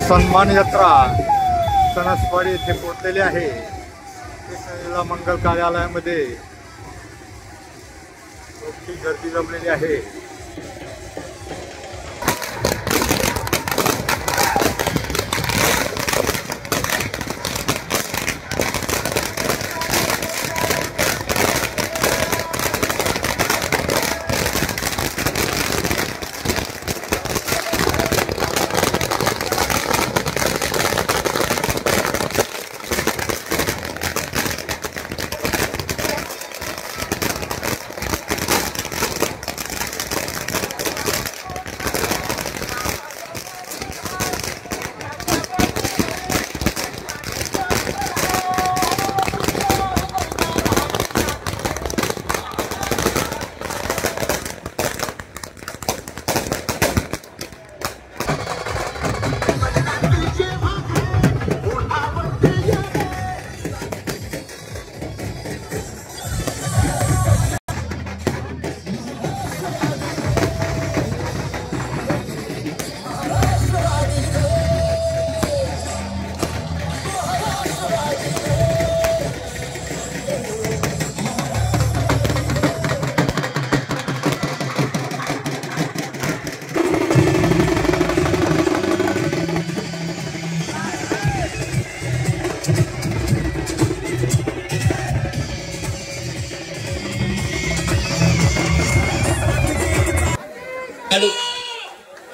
सन्मान यात्रा सणसवाडी येथे पोहोचलेली आहे। मंगल कार्यालयामध्ये मोठी गर्दी जमलेली आहे।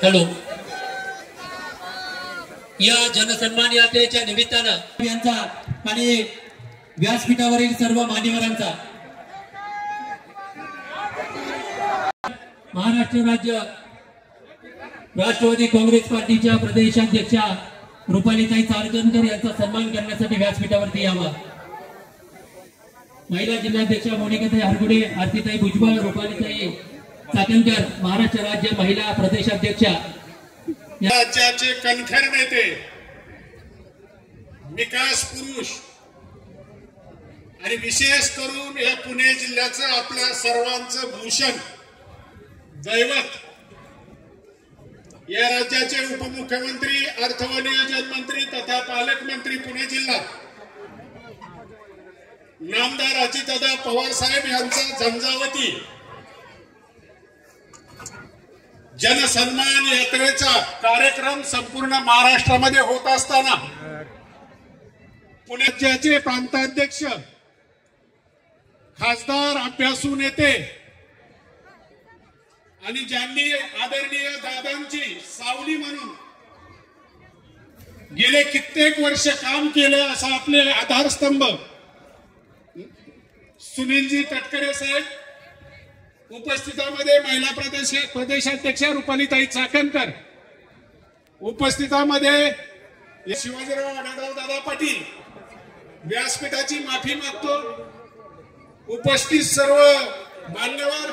हॅलो या जनसन्मान यात्रेच्या निमित्तानं यांचा आणि व्यासपीठावरील सर्व मान्यवरांचा महाराष्ट्र राज्य राष्ट्रवादी काँग्रेस पार्टीच्या प्रदेशाध्यक्षा रुपालीताई चाकणकर यांचा सन्मान करण्यासाठी व्यासपीठावरती यावा। महिला जिल्हाध्यक्षा मोनिकाताई हरगुडे, आरतीताई भुजबळ, रुपालीताई चाकणकर महाराष्ट्र राज्य महिला प्रदेशाध्यक्षा, राज्याचे कणखर नेते, विकास पुरुष आणि विशेष करून या पुणे जिल्ह्याचं आपल्या सर्वांचं भूषण दैवत या राज्याचे उपमुख्यमंत्री, अर्थ व नियोजन मंत्री तथा पालकमंत्री पुणे जिल्हा नामदार अजितदादा पवार साहेब यांचा झंझावती जनसन्मान यात्रेचा कार्यक्रम संपूर्ण महाराष्ट्रामध्ये होत असताना पुणे जिल्ह्याचे प्रांताध्यक्ष, खासदार, अभ्यासू नेते आणि ज्यांनी आदरणीय दादांची सावली म्हणून गेले कित्येक वर्ष काम केलं असं आपले आधारस्तंभ सुनीलजी तटकरे साहेब, उपस्थितांमध्ये महिला प्रदेशाध्यक्षा रुपालीताई चाकणकर, उपस्थितांमध्ये शिवाजीराव आढळराव दादा पाटील, व्यासपीठाची माफी मागतो। उपस्थित सर्व मान्यवर,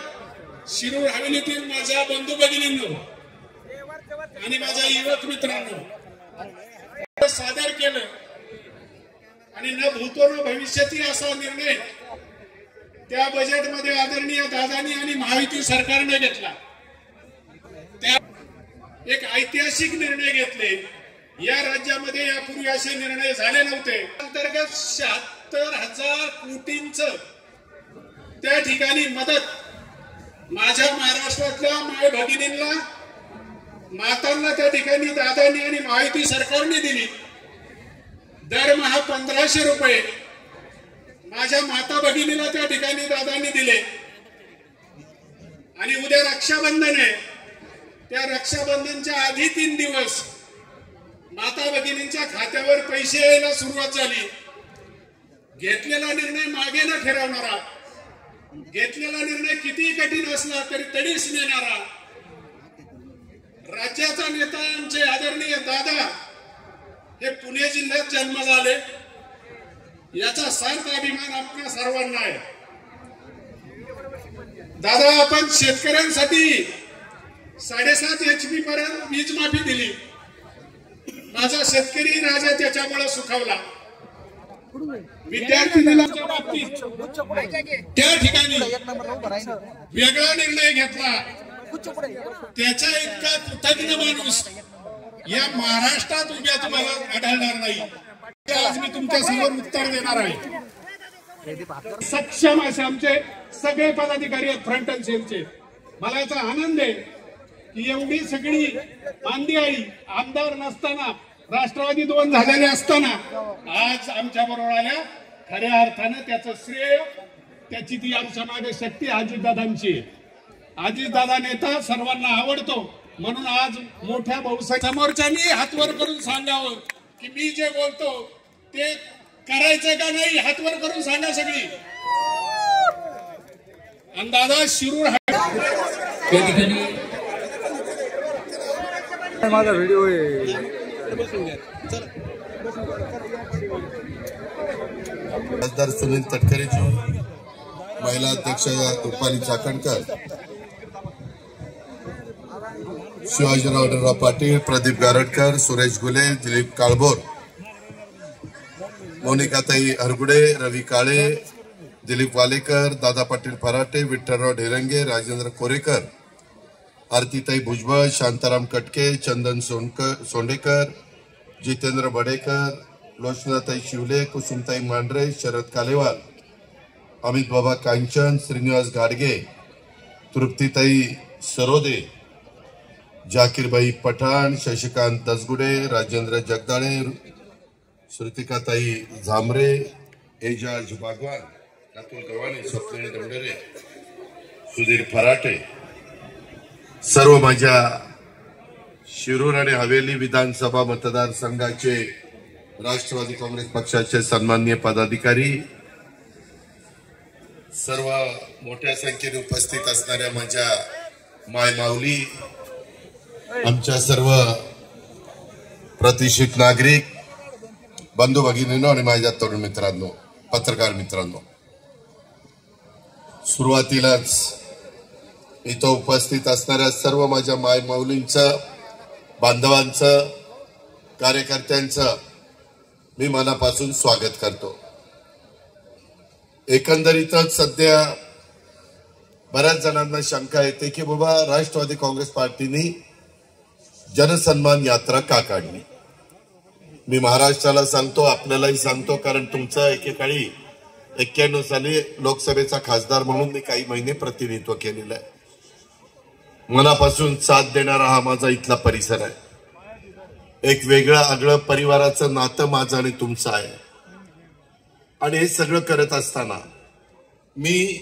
शिरूर हवेलीतील माझ्या बंधू भगिनींनो आणि माझ्या युवक मित्रांनो, सादर केलं आणि न भूतो न भविष्यती असा निर्णय त्या बजेटमध्ये आदरणीय दादांनी आणि महायुती सरकारने घेतला। त्या एक ऐतिहासिक निर्णय घेतले। या राज्यामध्ये यापूर्वी असे निर्णय झाले नव्हते। अंतर्गत 76,000 कोटींचं त्या ठिकाणी मदत माझ्या महाराष्ट्रातल्या माय भगिनींना, मातांना त्या ठिकाणी दादांनी आणि महायुती सरकारने दिली। दरमहा 1500 रुपये माझ्या माता भगिनीला त्या ठिकाणी दादांनी दिले। आणि उद्या रक्षाबंधन आहे, त्या रक्षाबंधनच्या आधी 3 दिवस माता भगिनींच्या खात्यावर पैसे यायला सुरुवात झाली। घेतलेला निर्णय मागे न ठरवणारा, घेतलेला निर्णय किती कठीण असला तरी तडीस नेणारा राज्याचा नेता आमचे आदरणीय दादा हे पुणे जिल्ह्यात जन्म झाले, याचा सार्थ अभिमान आपल्या सर्वांना आहे। दादा, आपण शेतकऱ्यांसाठी 7.5 HP पर्यंत वीज माफी दिली। माझा शेतकरी राजा त्याच्यामुळे सुखावला। विद्यार्थी दिनाच्या बाबतीत त्या ठिकाणी वेगळा निर्णय घेतला। त्याचा इतका कृतज्ञ माणूस या महाराष्ट्रात उभ्या मला आढळणार नाही. आज मी तुमच्या समोर उत्तर देणार आहे. सक्षम असे आमचे सगळे पदाधिकारी आहेत फ्रंट अँड सेलचे. मला याचा आनंद आहे की एवढी सगळी मांदियाळी आमदार नसताना, राष्ट्रवादी 2 झालेले असताना आज आमच्या बरोबर आल्या. खऱ्या अर्थानं त्याचं श्रेय, त्याची ती आमच्या मागे शक्ती अजितदादांची. अजितदादा नेता सर्वांना आवडतो म्हणून आज मोठ्या भाऊसाहेब समोरच्यांनी हातवर करून सांगावं की मी जे बोलतो ते करायचं का नाही, हातवर करून सांगा सगळी. आणि दादा शिरूर त्या ठिकाणी माझा व्हिडिओ आहे. खासदार सुनील तटकरेजी, महिला अध्यक्ष रुपाली चाकणकर, शिवाजीराव आढळराव पाटील, प्रदीप गारटकर, सुरेश गुले, दिलीप काळभोर, मोनिकाताई हरगुडे, रवी काळे, दिलीप वालेकर, दादा पाटील फराटे, विठ्ठलराव ढेरंगे, राजेंद्र कोरेकर, आरतीताई भुजबळ, शांताराम कटके, चंदन सोंडेकर, जितेंद्र बडेकर, लोचनाताई शिवले, कुसुमताई मांढरे, शरद कालेवाल, अमित बाबा कांचन, श्रीनिवास गाडगे, तृप्तीताई सरोदे, जाकीरबाई पठाण, शशिकांत दसगुडे, राजेंद्र जगदाळे, श्रुतिकाताई झांबरे, एजाज बागवान, अतुल गव्हाणे, स्वप्निल दंडरे, सुधीर फराटे, सर्व माझ्या शिरूर आणि हवेली विधानसभा मतदारसंघाचे राष्ट्रवादी काँग्रेस पक्षाचे सन्माननीय पदाधिकारी, सर्व मोठ्या संख्येने उपस्थित असणाऱ्या माझ्या मायमाऊली, आमच्या सर्व प्रतिष्ठित नागरिक बंधू भगिनींनो आणि माझ्या तरुण मित्रांनो, पत्रकार मित्रांनो, सुरुवातीलाच इथं उपस्थित असणाऱ्या सर्व माझ्या मायमाऊलींचं, बांधवांचं, कार्यकर्त्यांचं मी मनापासून स्वागत करतो. एकंदरीतच सध्या बऱ्याच जणांना शंका येते की बाबा राष्ट्रवादी काँग्रेस पार्टीने जनसन्मान यात्रा का काढली. मी महाराष्ट्राला सांगतो, आपल्यालाही सांगतो, कारण तुमचं एकेकाळी 91 साली लोकसभेचा खासदार म्हणून मी काही महिने प्रतिनिधित्व केलेलं आहे. मनापासून साथ देणारा हा माझा इथला परिसर आहे. एक वेगळं आगळं परिवाराचं नातं माझं आणि तुमचं आहे. आणि हे सगळं करत असताना मी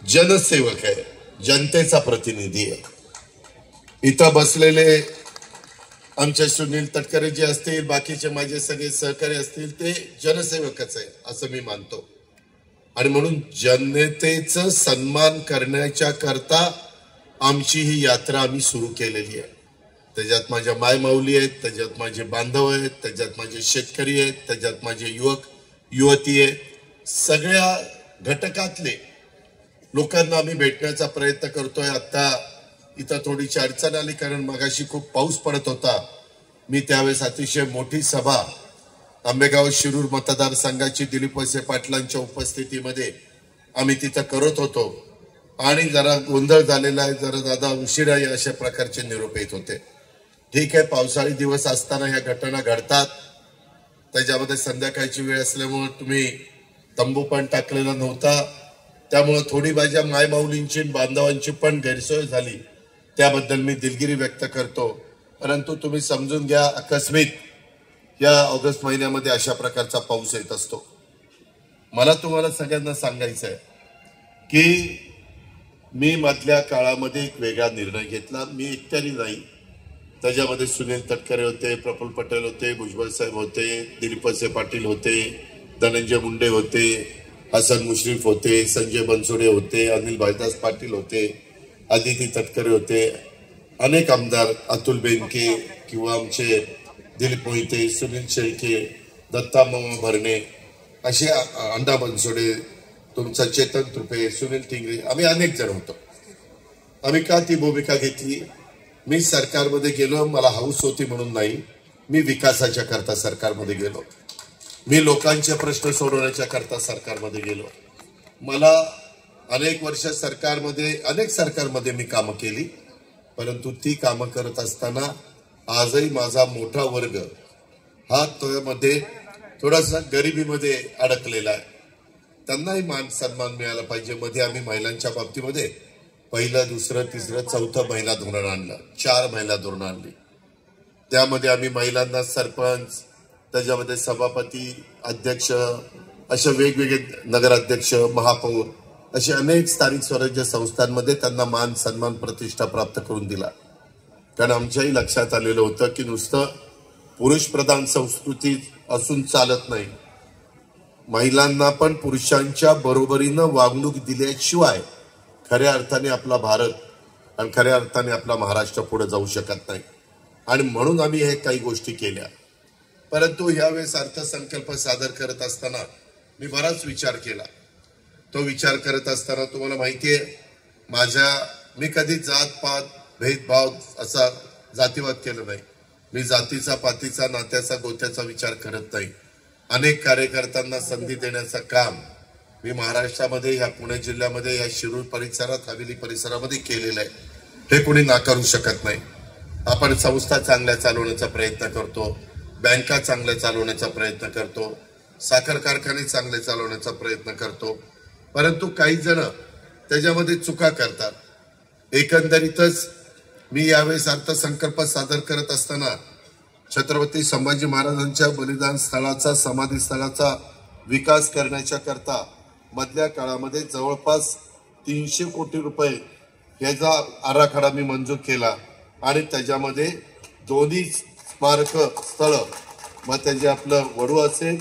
जनसेवक आहे, जनतेचा प्रतिनिधी आहे. इथं बसलेले आमचे सुनील तटकरे जे असतील, बाकीचे माझे सगळे सहकारी असतील, ते जनसेवकच आहे असं मी मानतो. आणि म्हणून जनतेचं सन्मान करण्याच्या करता आमची ही यात्रा आम्ही सुरू केलेली आहे. त्याच्यात माझ्या मायमाऊली आहेत, त्याच्यात माझे बांधव आहेत, त्याच्यात माझे शेतकरी आहेत, त्याच्यात माझे युवक युवती आहेत. सगळ्या घटकातले लोकांना आम्ही भेटण्याचा प्रयत्न करतोय. आता इथं थोडीशी अडचण आली कारण मगाशी खूप पाऊस पडत होता. मी त्यावेळेस अतिशय मोठी सभा आंबेगाव शिरूर मतदारसंघाची दिलीप वळसे पाटलांच्या उपस्थितीमध्ये आम्ही तिथं करत होतो आणि जरा गोंधळ झालेला आहे, जरा दादा उशिरा अशा प्रकारचे निरोप येत होते. ठीक आहे, पावसाळी दिवस असताना ह्या घटना घडतात. त्याच्यामध्ये संध्याकाळची वेळ असल्यामुळे तुम्ही तंबू पण टाकलेला नव्हता, त्यामुळे थोडी माझ्या मायमाऊलींची बांधवांची पण गैरसोय झाली. त्याबद्दल मी दिलगिरी व्यक्त करतो. परंतु तुम्ही समजून घ्या, आकस्मिक या ऑगस्ट महिन्यामध्ये अशा प्रकारचा पाऊस येत असतो. मला तुम्हाला सगळ्यांना सांगायचं आहे की मी मधल्या काळामध्ये एक वेगळा निर्णय घेतला. मी एकट्याने नाही, त्याच्यामध्ये सुनील तटकरे होते, प्रफुल्ल पटेल होते, भुजबळ साहेब होते, दिलीप वळसे पाटील होते, धनंजय मुंडे होते, हसन मुश्रीफ होते, संजय बनसोडे होते, अनिल भाईदास पाटील होते, आदिती तटकरे होते, अनेक आमदार, अतुल बेनके किंवा आमचे दिलीप मोहिते, सुनील शेळके, दत्ता मामा भरणे, असे अंडा बनसोडे, तुमचा चेतन तुपे, सुनील टिंगरे, आम्ही अनेक जण होतो. आम्ही का ती भूमिका घेतली? मी सरकारमध्ये गेलो, मला हौस होती म्हणून नाही, मी विकासाच्या करता सरकारमध्ये गेलो. मी लोकांचे प्रश्न सोडवण्याच्या करता सरकारमध्ये गेलो. मला अनेक वर्ष सरकारमध्ये, अनेक सरकारमध्ये मी कामं केली, परंतु ती कामं करत असताना आजही माझा मोठा वर्ग हा त्यामध्ये थोडासा गरिबीमध्ये अडकलेला आहे. त्यांनाही मान सन्मान मिळाला पाहिजे. मध्ये आम्ही महिलांच्या बाबतीमध्ये पहिलं, दुसरं, तिसरं, चौथं महिला धोरण आणलं, 4 महिला धोरण आणली. त्यामध्ये आम्ही महिलांना सरपंच, त्याच्यामध्ये सभापती, अध्यक्ष, असे वेगवेगळे नगराध्यक्ष, महापौर, असे अनेक स्थानिक स्वराज्य संस्थांमध्ये त्यांना मान सन्मान प्रतिष्ठा प्राप्त करून दिला. कारण आमच्याही लक्षात आलेलं होतं की नुसतं पुरुष प्रधान संस्कृती असून चालत नाही. महिलांना पण पुरुषांच्या बरोबरीनं वागणूक दिल्याशिवाय खऱ्या अर्थाने आपला भारत आणि खऱ्या अर्थाने आपला महाराष्ट्र पुढे जाऊ शकत नाही. आणि म्हणून आम्ही हे काही गोष्टी केल्या. परंतु यावेळेस अर्थसंकल्प सादर करत असताना मी बराच विचार केला. तो विचार करत असताना तुम्हाला माहिती आहे, मी कधी जात पात भेदभाव असा जातीवाद केला नाही. मी जातीचा, पातीचा, नात्याचा, गोत्याचा विचार करत नाही. अनेक कार्यकर्त्यांना संधी देण्याचं काम मी महाराष्ट्रामध्ये, या पुणे जिल्ह्यामध्ये, या शिरूर परिसरात, हवेली परिसरामध्ये केलेलं आहे. हे कोणी नाकारू शकत नाही. आपण संस्था चांगल्या चालवण्याचा प्रयत्न करतो, बँका चांगल्या चालवण्याचा प्रयत्न करतो, साखर कारखाने चांगले चालवण्याचा प्रयत्न करतो. परंतु काही जण त्याच्यामध्ये चुका करतात. एकंदरीतच मी यावेळेस अर्थसंकल्प सादर करत असताना छत्रपती संभाजी महाराजांच्या बलिदान स्थळाचा, समाधी स्थळाचा विकास करण्याच्या करता मधल्या काळामध्ये जवळपास 300 कोटी रुपये याचा आराखडा मी मंजूर केला. आणि त्याच्यामध्ये दोन्ही स्मारक स्थळ, मग त्याचे आपलं वडू असेल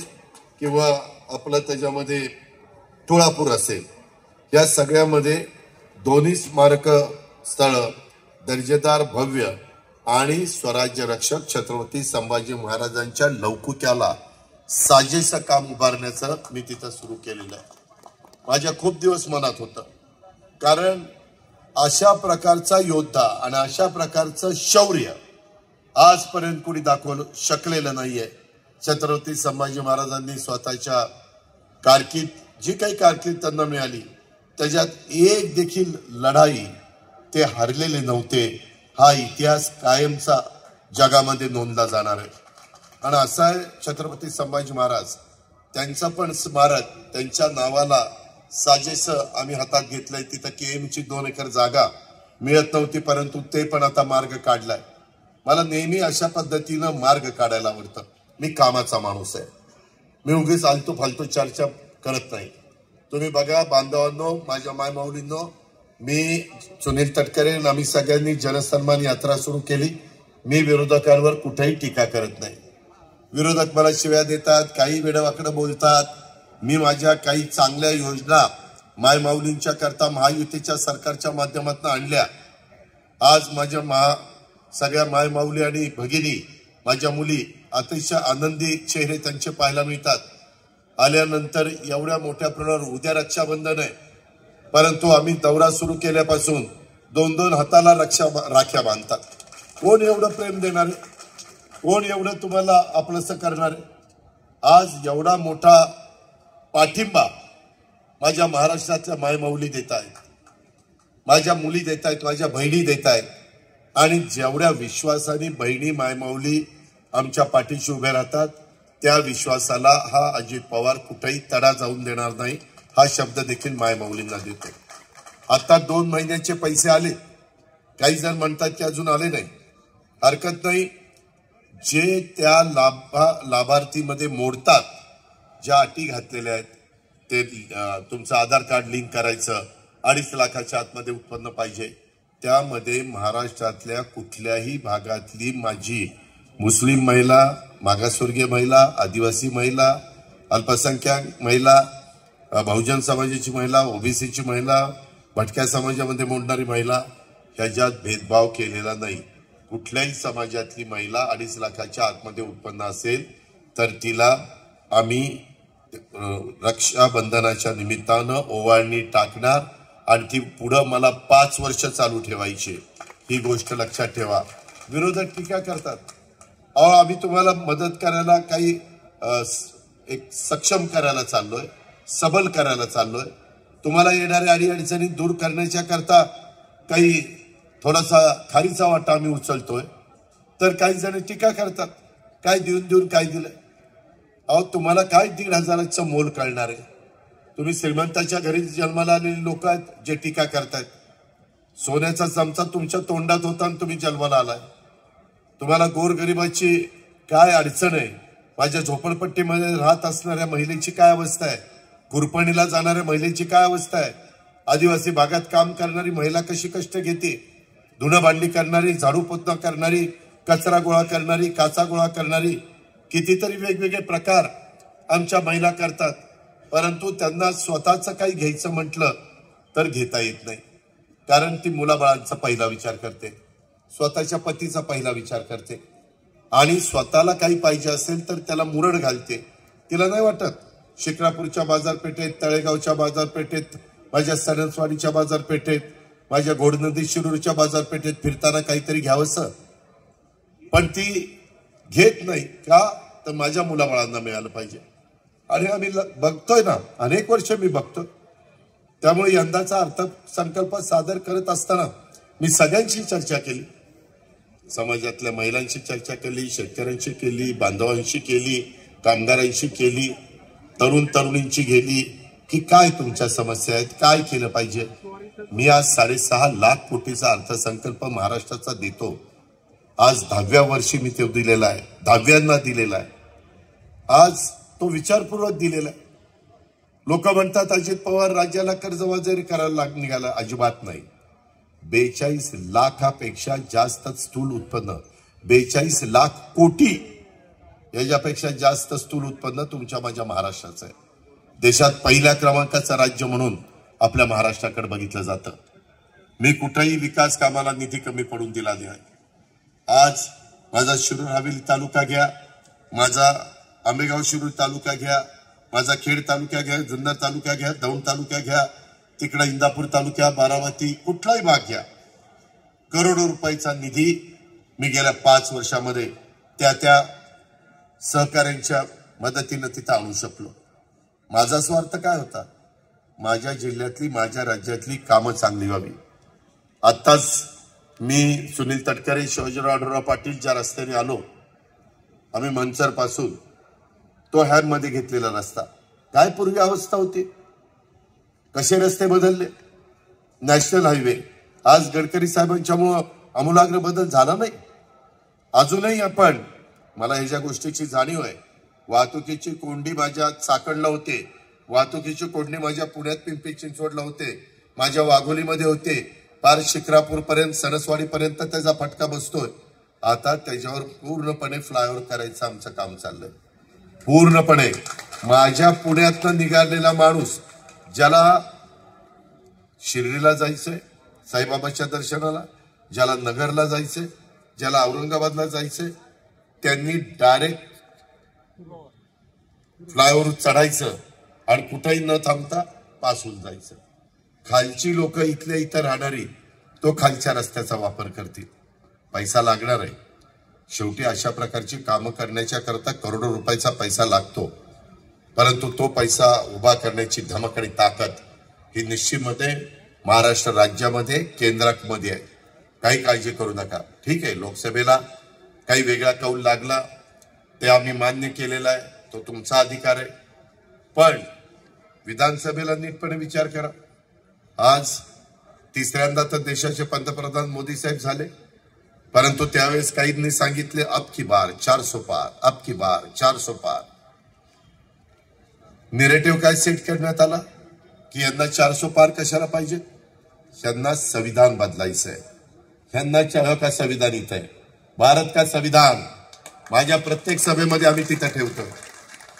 किंवा आपलं त्याच्यामध्ये तुळापूर असेल, या सगळ्यामध्ये दोन्ही स्मारक स्थळ दर्जेदार, भव्य आणि स्वराज्य रक्षक छत्रपती संभाजी महाराजांच्या लौकिकाला साजेसं काम उभारण्याचं मी तिथं सुरू केलेलं आहे. माझ्या खूप दिवस मनात होतं. कारण अशा प्रकारचा योद्धा आणि अशा प्रकारचं शौर्य आजपर्यंत कोणी दाखवलं शकलेलं नाहीये. छत्रपती संभाजी महाराजांनी स्वतःच्या कारकीर्द, जी काही कारकीर्द त्यांना मिळाली, त्याच्यात एक देखील लढाई ते हरलेले नव्हते. हा इतिहास कायमचा जगामध्ये नोंदला जाणार आहे. आणि असा आहे छत्रपती संभाजी महाराज, त्यांचं पण स्मारक त्यांच्या नावाला साजेसं आम्ही हातात घेतलंय. तिथं KM ची 2 एकर जागा मिळत नव्हती, परंतु ते पण आता मार्ग काढलाय. मला नेहमी अशा पद्धतीनं मार्ग काढायला आवडतं. मी कामाचा माणूस आहे. मी उगीच आलतू फालतू चर्चा करत नाही. तुम्ही बघा बांधवांनो, माझ्या मायमाऊलींनो, मी सुनील तटकरे आणि आम्ही सगळ्यांनी जनसन्मान यात्रा सुरू केली. मी विरोधकांवर कुठेही टीका करत नाही. विरोधक मला शिव्या देतात, काही वेडवाकडं बोलतात. मी माझ्या काही चांगल्या योजना मायमाऊलींच्या करता महायुतीच्या सरकारच्या माध्यमातून आणल्या. आज माझ्या सगळ्या मायमाऊली आणि भगिनी, माझ्या मुली अतिशय आनंदी चेहरे त्यांचे पाहायला मिळतात. आल्यानंतर एवढ्या मोठ्या प्रमाणावर उद्या रक्षाबंधन आहे, परंतु आम्ही दौरा सुरू केल्यापासून 2-2 हाताला राख्या बांधतात. कोण एवढं प्रेम देणार आहे? कोण एवढं तुम्हाला आपलंसं करणार आहे? आज एवढा मोठा पाठिंबा माझ्या महाराष्ट्रातल्या मायमाऊली देत आहेत, माझ्या मुली देत आहेत, माझ्या बहिणी देत आहेत. आणि जेवढ्या विश्वासाने बहिणी मायमाऊली आमच्या पाठीशी उभे राहतात, त्या विश्वासाला हा अजित पवार कुठेही तडा जाऊन देणार नाही. हा शब्द देखील मायमाऊलींना देतो. आता 2 महिन्याचे पैसे आले. काही जण म्हणतात की अजून आले नाही. हरकत नाही. जे त्या लाभार्थीमध्ये मोडतात, ज्या अटी घातलेल्या आहेत, ते तुमचं आधार कार्ड लिंक करायचं, 2.5 लाखाच्या आतमध्ये उत्पन्न पाहिजे. त्यामध्ये महाराष्ट्रातल्या कुठल्याही भागातली माझी मुस्लिम महिला, मागासवर्गीय महिला, आदिवासी महिला, अल्पसंख्याक महिला, बहुजन समाजाची महिला, ओबीसीची महिला, भटक्या समाजामध्ये मोडणारी महिला, ह्याच्यात भेदभाव केलेला नाही. कुठल्याही समाजातली महिला 2.5 लाखाच्या आतमध्ये उत्पन्न असेल तर तिला आम्ही रक्षाबंधनाच्या निमित्तानं ओवाळणी टाकणार. आणि ती पुढं मला 5 वर्ष चालू ठेवायची. ही गोष्ट लक्षात ठेवा. विरोधक टीका करतात, अहो आम्ही तुम्हाला मदत करायला काही एक सक्षम करायला चाललोय, सबल करायला चाललोय. तुम्हाला येणाऱ्या अडीअडचणी दूर करण्याच्या करता काही थोडासा खारीचा वाटा आम्ही उचलतोय. तर काही जण टीका करतात, काय देऊन काय दिलंय. अहो तुम्हाला काय 1,500चं मोल कळणार आहे. तुम्ही श्रीमंताच्या घरी जन्माला आलेली लोक आहेत जे टीका करतायत. सोन्याचा चमचा तुमच्या तोंडात होता आणि तुम्ही जन्माला आलाय. तुम्हाला गोरगरिबाची काय अडचण आहे, माझ्या झोपडपट्टीमध्ये राहत असणाऱ्या महिलेची काय अवस्था आहे, कुरपणीला जाणाऱ्या महिलेची काय अवस्था आहे, आदिवासी भागात काम करणारी महिला कशी कष्ट घेते, धुणं भांडी करणारी, झाडू पोतना करणारी, कचरा गोळा करणारी, काचा गोळा करणारी, कितीतरी वेगवेगळे प्रकार आमच्या महिला करतात. परंतु त्यांना स्वतःचं काही घ्यायचं म्हटलं तर घेता येत नाही. कारण ती मुलाबाळांचा पहिला विचार करते, स्वतःच्या पतीचा पहिला विचार करते आणि स्वतःला काही पाहिजे असेल तर त्याला मुरड घालते. तिला नाही वाटत शिक्रापूरच्या बाजारपेठेत, तळेगावच्या बाजारपेठेत, माझ्या सणसवाडीच्या बाजारपेठेत, माझ्या घोडनदी शिरूरच्या बाजारपेठेत फिरताना काहीतरी घ्यावंसं. पण ती घेत नाही का, तर माझ्या मुलाबाळांना मिळालं पाहिजे. आणि आम्ही बघतोय ना, अनेक वर्ष मी बघतोय. त्यामुळे यंदाचा अर्थसंकल्प सादर करत असताना मी सगळ्यांशी चर्चा केली. समाजातल्या महिलांशी चर्चा केली, शेतकऱ्यांशी केली, बांधवांशी केली, कामगारांशी केली, तरुण तरुणींची गेली की काय तुमच्या समस्या आहेत, काय केलं पाहिजे. मी आज 6.5 लाख कोटीचा अर्थसंकल्प महाराष्ट्राचा देतो. आज 10व्या वर्षी मी तो दिलेला आहे, 10व्यांना दिलेला आहे. आज तो विचारपूर्वक दिलेला आहे. लोक म्हणतात अजित पवार राज्याला कर्जबाजारी करायला निघाला. अजिबात नाही. 42 लाखापेक्षा जास्त स्थूल उत्पन्न, 42 लाख कोटी याच्यापेक्षा जास्त स्थूल उत्पन्न तुमच्या माझ्या महाराष्ट्राचं आहे. देशात पहिल्या क्रमांकाचं राज्य म्हणून आपल्या महाराष्ट्राकडे बघितलं जातं. मी कुठेही विकास कामाला निधी कमी पडून दिला नाही. आज माझा शिरूर हवेली तालुका घ्या, माझा आंबेगाव शिरूर तालुका घ्या, माझा खेड तालुका घ्या, जुन्नर तालुका घ्या, दौंड तालुका घ्या, तिकडे इंदापूर तालुका, बारामती, कुठलाही भाग घ्या, करोडो रुपयाचा निधी मी गेल्या 5 वर्षामध्ये त्या सहकाऱ्यांच्या मदतीनं तिथं आणू शकलो. माझा स्वार्थ काय होता, माझ्या जिल्ह्यातली, माझ्या राज्यातली कामं चांगली व्हावी. आत्ताच मी सुनील तटकरे, शिवाजीराव आढळराव पाटील ज्या रस्त्याने आलो, आम्ही मंचर पासून तो मध्ये घेतलेला रस्ता, काय पूर्वी अवस्था होती, कसे रस्ते बदलले. नॅशनल हायवे आज गडकरी साहेबांच्यामुळं आमूलाग्र बदल झाला नाही. अजूनही आपण, मला ह्या गोष्टीची जाणीव आहे, वाहतुकीची कोंडी माझ्या चाकणला होते, वाहतुकीची कोंडी माझ्या पुण्यात पिंपरी चिंचवडला होते, माझ्या वाघोलीमध्ये होते, पार शिक्रापूर पर्यंत, सणसवाडी पर्यंत त्याचा फटका बसतोय. आता त्याच्यावर पूर्णपणे फ्लायओव्हर करायचं आमचं काम चाललंय. पूर्णपणे माझ्या पुण्यातनं निघालेला माणूस, ज्याला शिर्डीला जायचंय साईबाबाच्या दर्शनाला, ज्याला नगरला जायचंय, ज्याला औरंगाबादला जायचंय, त्यांनी डायरेक्ट फ्लायओव्हर चढायचं आणि कुठेही न थांबता पास होऊन जायचं. खालची लोक इथल्या इथं राहणारी तो खालच्या रस्त्याचा वापर करतील. पैसा लागणार आहे. शेवटी अशा प्रकारची कामं करण्याच्या करता करोडो रुपयाचा पैसा लागतो. परंतु तो पैसा उभा करण्याची धमक आणि ताकद ही निश्चितमध्ये महाराष्ट्र राज्यामध्ये, केंद्रामध्ये आहे. काही काळजी करू नका. ठीक आहे, लोकसभेला काही वेगळा कौल लागला ते आम्ही मान्य केलेला आहे, तो तुमचा अधिकार आहे. पण विधानसभेला नीटपणे विचार करा. आज 3ऱ्यांदा तर देशाचे पंतप्रधान मोदी साहेब झाले, परंतु त्यावेळेस काहींनी सांगितले अब की बार 400 पार, अब की बार 400 पार. निरेटिव्ह काय सेट करण्यात आला की यांना 400 पार कशाला पाहिजे, यांना संविधान बदलायचं आहे. यांना चाह का संविधान इथं आहे, भारत का संविधान. माझ्या प्रत्येक सभेमध्ये आम्ही तिथं ठेवतो.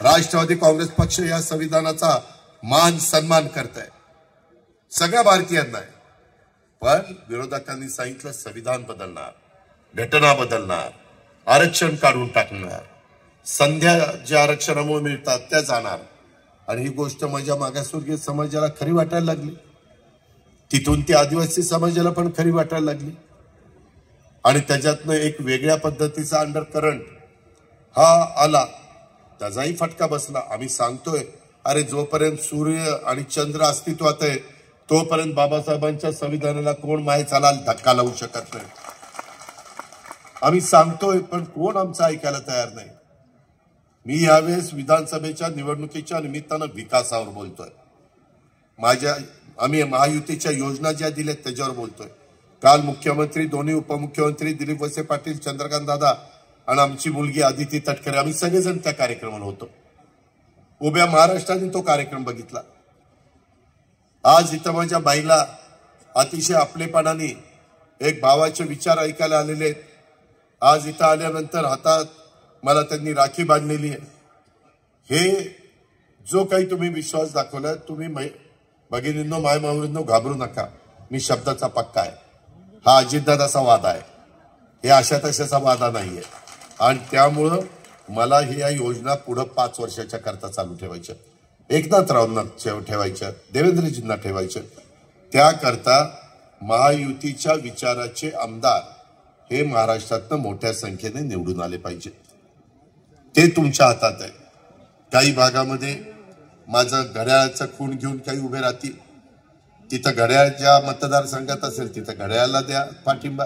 राष्ट्रवादी काँग्रेस पक्ष या संविधानाचा मान सन्मान करत आहे, सगळ्या भारतीयांना आहे. पण विरोधकांनी सांगितलं संविधान बदलणार, घटना बदलणार, आरक्षण काढून टाकणार, संध्या ज्या आरक्षणामुळे मिळतात त्या जाणार. आणि ही गोष्ट माझ्या मागासवर्गीय समाजाला खरी वाटायला लागली, तिथून ती आदिवासी समाजाला पण खरी वाटायला लागली. आणि त्याच्यातनं एक वेगळ्या पद्धतीचा अंडर करंट हा आला, त्याचाही फटका बसला. आम्ही सांगतोय, अरे जोपर्यंत सूर्य आणि चंद्र अस्तित्वात आहे तोपर्यंत बाबासाहेबांच्या संविधानाला कोण माये चालाल धक्का लावू शकत नाही. आम्ही सांगतोय पण कोण आमचं ऐकायला तयार नाही. मी यावेळेस विधानसभेच्या निवडणुकीच्या निमित्तानं विकासावर बोलतोय. आम्ही महायुतीच्या योजना ज्या दिल्यात त्याच्यावर बोलतोय. काल मुख्यमंत्री, दोन्ही उपमुख्यमंत्री दिलीप वळसे पाटील, चंद्रकांत दादा आणि आमची मुलगी आदिती तटकरे, आम्ही सगळेजण त्या कार्यक्रमाला होतो. उभ्या महाराष्ट्राने तो कार्यक्रम बघितला. आज इथं माझ्या बाईला अतिशय आपलेपणाने एक भावाचे विचार ऐकायला आलेले आहेत. आज इथं आल्यानंतर हातात मला त्यांनी राखी बांधलेली आहे. हे जो काही तुम्ही विश्वास दाखवलाय, तुम्ही भगिनींनो, मायमाऊलींनो घाबरू नका. मी शब्दाचा पक्का आहे. हा अजितदादाचा वादा आहे, हे अशा तशाचा वादा नाहीये. आणि त्यामुळं मला या योजना पुढे 5 वर्षाच्या करता चालू ठेवायच्या. एकनाथरावांना ठेवायच्या, देवेंद्रजींना ठेवायच्या. त्याकरता महायुतीच्या विचाराचे आमदार हे महाराष्ट्रातनं मोठ्या संख्येने निवडून आले पाहिजे. ते तुमच्या हातात आहे. काही भागामध्ये माझं घड्याळाचा खूण घेऊन काही उभे राहतील. तिथं घड्याळ ज्या मतदारसंघात असेल तिथं घड्याळाला द्या पाठिंबा.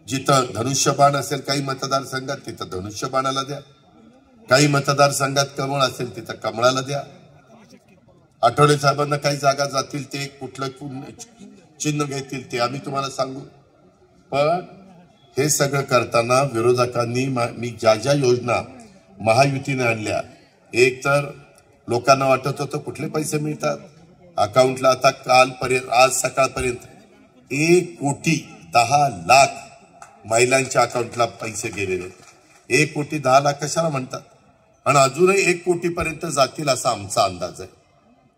जिथं धनुष्यबाण असेल काही मतदारसंघात तिथं धनुष्यबाणाला द्या. काही मतदारसंघात कमळ असेल तिथं कमळाला द्या. आठवले साहेबांना काही जागा जातील ते कुठलं चिन्ह घेतील ते आम्ही तुम्हाला सांगू. पण हे सगळं करताना विरोधकांनी मी ज्या ज्या योजना महायुतीने आणल्या, एक तर लोकांना वाटत होतं कुठले पैसे मिळतात अकाउंटला. आता कालपर्यंत, आज सकाळपर्यंत 1,10,00,000 महिलांच्या अकाउंटला पैसे गेलेले. 1,10,00,000 कशाला म्हणतात, आणि अजूनही 1 कोटीपर्यंत जातील असा आमचा अंदाज आहे.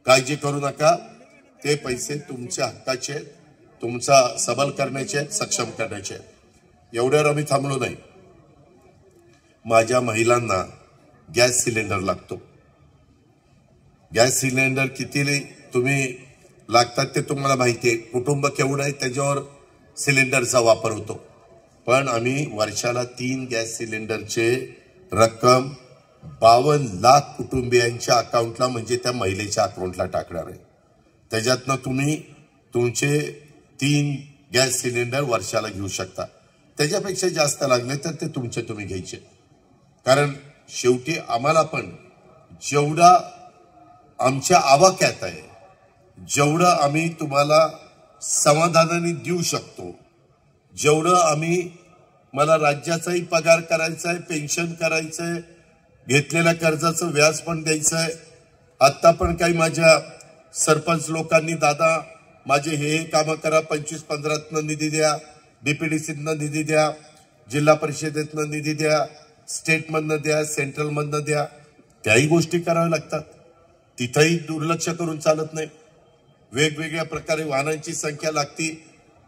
काळजी करू नका. ते पैसे तुमच्या हक्काचे आहेत, तुमचा सबल करण्याचे आहेत, सक्षम करण्याचे आहेत. एवढ्यावर आम्ही थांबलो नाही. माझ्या महिलांना गॅस सिलेंडर लागतो. गॅस सिलेंडर किती तुम्ही लागतात ते तुम्हाला माहिती आहे. कुटुंब केवढं आहे त्याच्यावर सिलेंडरचा वापर होतो. पण आम्ही वर्षाला 3 गॅस सिलेंडरचे रक्कम 52 लाख कुटुंबियांच्या अकाउंटला, म्हणजे त्या महिलेच्या अकाउंटला टाकणार आहे. त्याच्यातनं तुम्ही तुमचे 3 गॅस सिलेंडर वर्षाला घेऊ शकता. त्याच्यापेक्षा जास्त लागले तर ते तुमचे तुम्ही घ्यायचे. कारण शेवटी आम्हाला पण जेवढा आमच्या आवाक्यात आहे, जेवढं आम्ही तुम्हाला समाधानाने देऊ शकतो, जेवढं आम्ही, मला राज्याचाही पगार करायचा आहे, पेन्शन करायचं आहे, घेतलेल्या कर्जाचं व्याज पण द्यायचं आहे. आत्ता पण काही माझ्या सरपंच लोकांनी, दादा माझे हे कामं करा, 25-15तनं निधी द्या, डीपीडीसीतनं निधी द्या, जिल्हा परिषदेतनं निधी द्या, स्टेटमधनं द्या, सेंट्रलमधनं द्या, त्याही गोष्टी कराव्या लागतात. तिथंही दुर्लक्ष करून चालत नाही. वेगवेगळ्या प्रकारे वाहनांची संख्या लागती,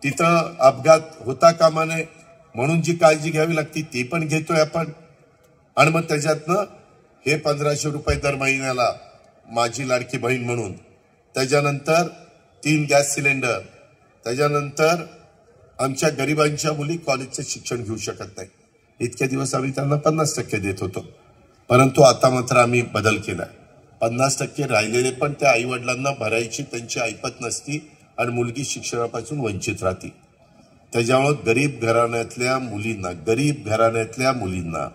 तिथं अपघात होता कामा नये म्हणून जी काळजी घ्यावी लागती ती पण घेतोय आपण. आणि मग त्याच्यातनं हे 1,500 रुपये दर महिन्याला माझी लाडकी बहीण म्हणून, त्याच्यानंतर 3 गॅस सिलेंडर, त्याच्यानंतर आमच्या गरिबांच्या मुली कॉलेजचं शिक्षण घेऊ शकत नाही. इतके दिवस आम्ही त्यांना 50% देत होतो, परंतु आता मात्र आम्ही बदल केलाय. 50% राहिलेले पण त्या आईवडिलांना भरायची त्यांची ऐपत नसती आणि मुलगी शिक्षणापासून वंचित राहती. त्याच्यामुळे गरीब घराण्यातल्या मुलींना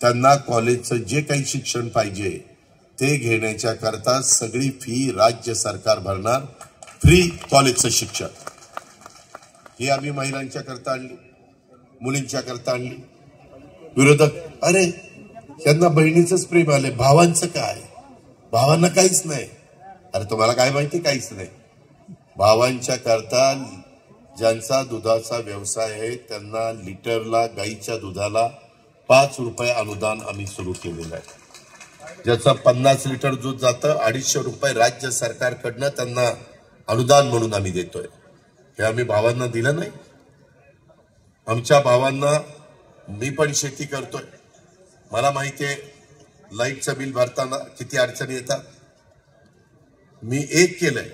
त्यांना कॉलेजचं जे काही शिक्षण पाहिजे ते घेण्याच्या करता सगळी फी राज्य सरकार भरणार. फ्री कॉलेजचं शिक्षण हे आम्ही महिलांच्या करता आणली, मुलींच्या करता आणली. विरोधक, अरे यांना बहिणीचंच प्रेम आले, भावांचं काय, भावांना काहीच नाही. अरे तुम्हाला काय माहिती, काहीच नाही. भावांच्या करता ज्यांचा दुधाचा व्यवसाय आहे त्यांना लिटरला गाईच्या दुधाला 5 रुपये अनुदान आम्ही सुरू केलेलं आहे. ज्याचं 50 लिटर दूध जातं 250 रुपये राज्य सरकारकडनं त्यांना अनुदान म्हणून आम्ही देतोय. हे आम्ही भावांना दिलं नाही. आमच्या भावांना, मी पण शेती करतोय, मला माहिती आहे लाईटचं बिल भरताना किती अडचणी येतात. मी एक केलंय,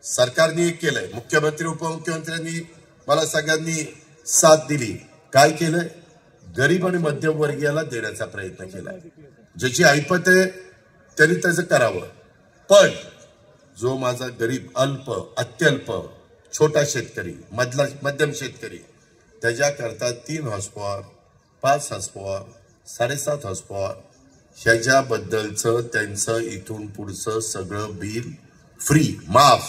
सरकारने एक केलंय, मुख्यमंत्री उपमुख्यमंत्र्यांनी मला सगळ्यांनी साथ दिली. काय केलंय, गरीब आणि मध्यमवर्गीयाला देण्याचा प्रयत्न केलाय. ज्याची ऐपत आहे त्यांनी त्याचं करावं. पण जो माझा गरीब, अल्प, अत्यल्प, छोटा शेतकरी, मध्यम शेतकरी, त्याच्याकरता 3 हॉर्सपॉवर 5 हॉर्सपॉवर 7.5 हॉर्सपॉवर ह्याच्याबद्दलचं त्यांचं इथून पुढचं सगळं बिल फ्री माफ.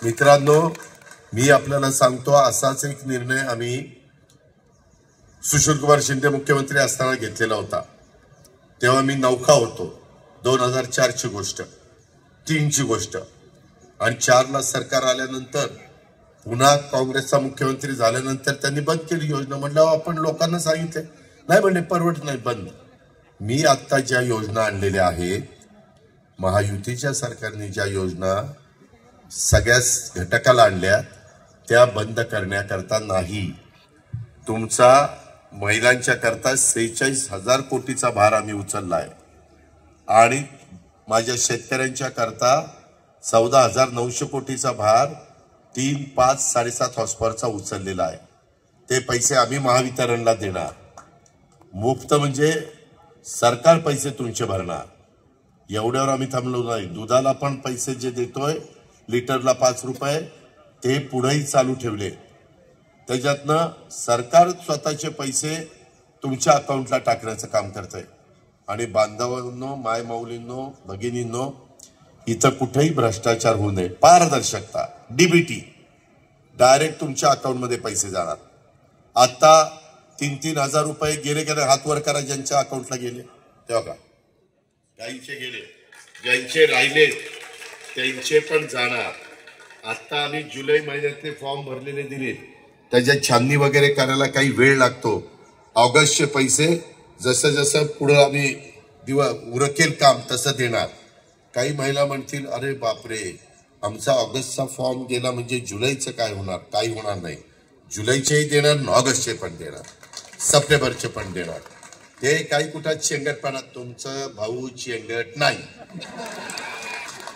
मित्रांनो, मी आपल्याला सांगतो, असाच एक निर्णय आम्ही सुशीलकुमार शिंदे मुख्यमंत्री असताना घेतलेला होता. तेव्हा मी नौखा होतो. 2004ची गोष्ट, 3ची गोष्ट. आणि 4ला सरकार आल्यानंतर पुन्हा काँग्रेसचा मुख्यमंत्री झाल्यानंतर त्यांनी बंद केली योजना. म्हटलं आपण लोकांना सांगितले, नाही म्हणले परवडत नाही, बंद. मी आत्ता ज्या योजना आणलेल्या आहेत, महायुतीच्या सरकारने ज्या योजना सगळ्याच घटकाला आणल्या, त्या बंद करण्याकरता नाही. तुमचा महिलांच्या करता 46,000 कोटीचा भार आम्ही उचलला आहे आणि माझ्या शेतकऱ्यांच्या करता 14,900 कोटीचा भार 3, 5, 7.5 हॉर्सपॉवरचा उचललेला आहे. ते पैसे आम्ही महावितरणला देणार. मुफ्त म्हणजे सरकार पैसे तुमचे भरणार. एवढ्यावर आम्ही थांबलो नाही. दुधाला पण पैसे जे देतोय लिटरला 5 रुपये, ते पुढेही चालू ठेवले. त्याच्यातनं सरकार स्वतःचे पैसे तुमच्या अकाउंटला टाकण्याचं काम करतंय. आणि बांधवांनो, मायमाऊलींनो, भगिनींनो, इथं कुठेही भ्रष्टाचार होऊ नये. पारदर्शकता, डीबीटी, डायरेक्ट तुमच्या अकाउंटमध्ये पैसे जाणार. आता 3-3 हजार रुपये गेले हात वर करा ज्यांच्या अकाउंटला गेले तेव्हा का, काहींचे गेले, ज्यांचे राहिले त्यांचे पण जाणार. आता आम्ही जुलै महिन्यातले फॉर्म भरलेले दिले, त्याच्यात छाननी वगैरे करायला काही वेळ लागतो. ऑगस्टचे पैसे जसं जसं पुढं आम्ही उरकेल काम तसं देणार. काही महिला म्हणतील, अरे बापरे, आमचा ऑगस्टचा फॉर्म गेला म्हणजे जुलैचं काय होणार? काही होणार नाही. जुलैचेही देणार, ऑगस्टचे पण देणार, सप्टेंबरचे पण देणार. ते काही कुठं चेंगटपणा, तुमचं भाऊ चेंगट नाही.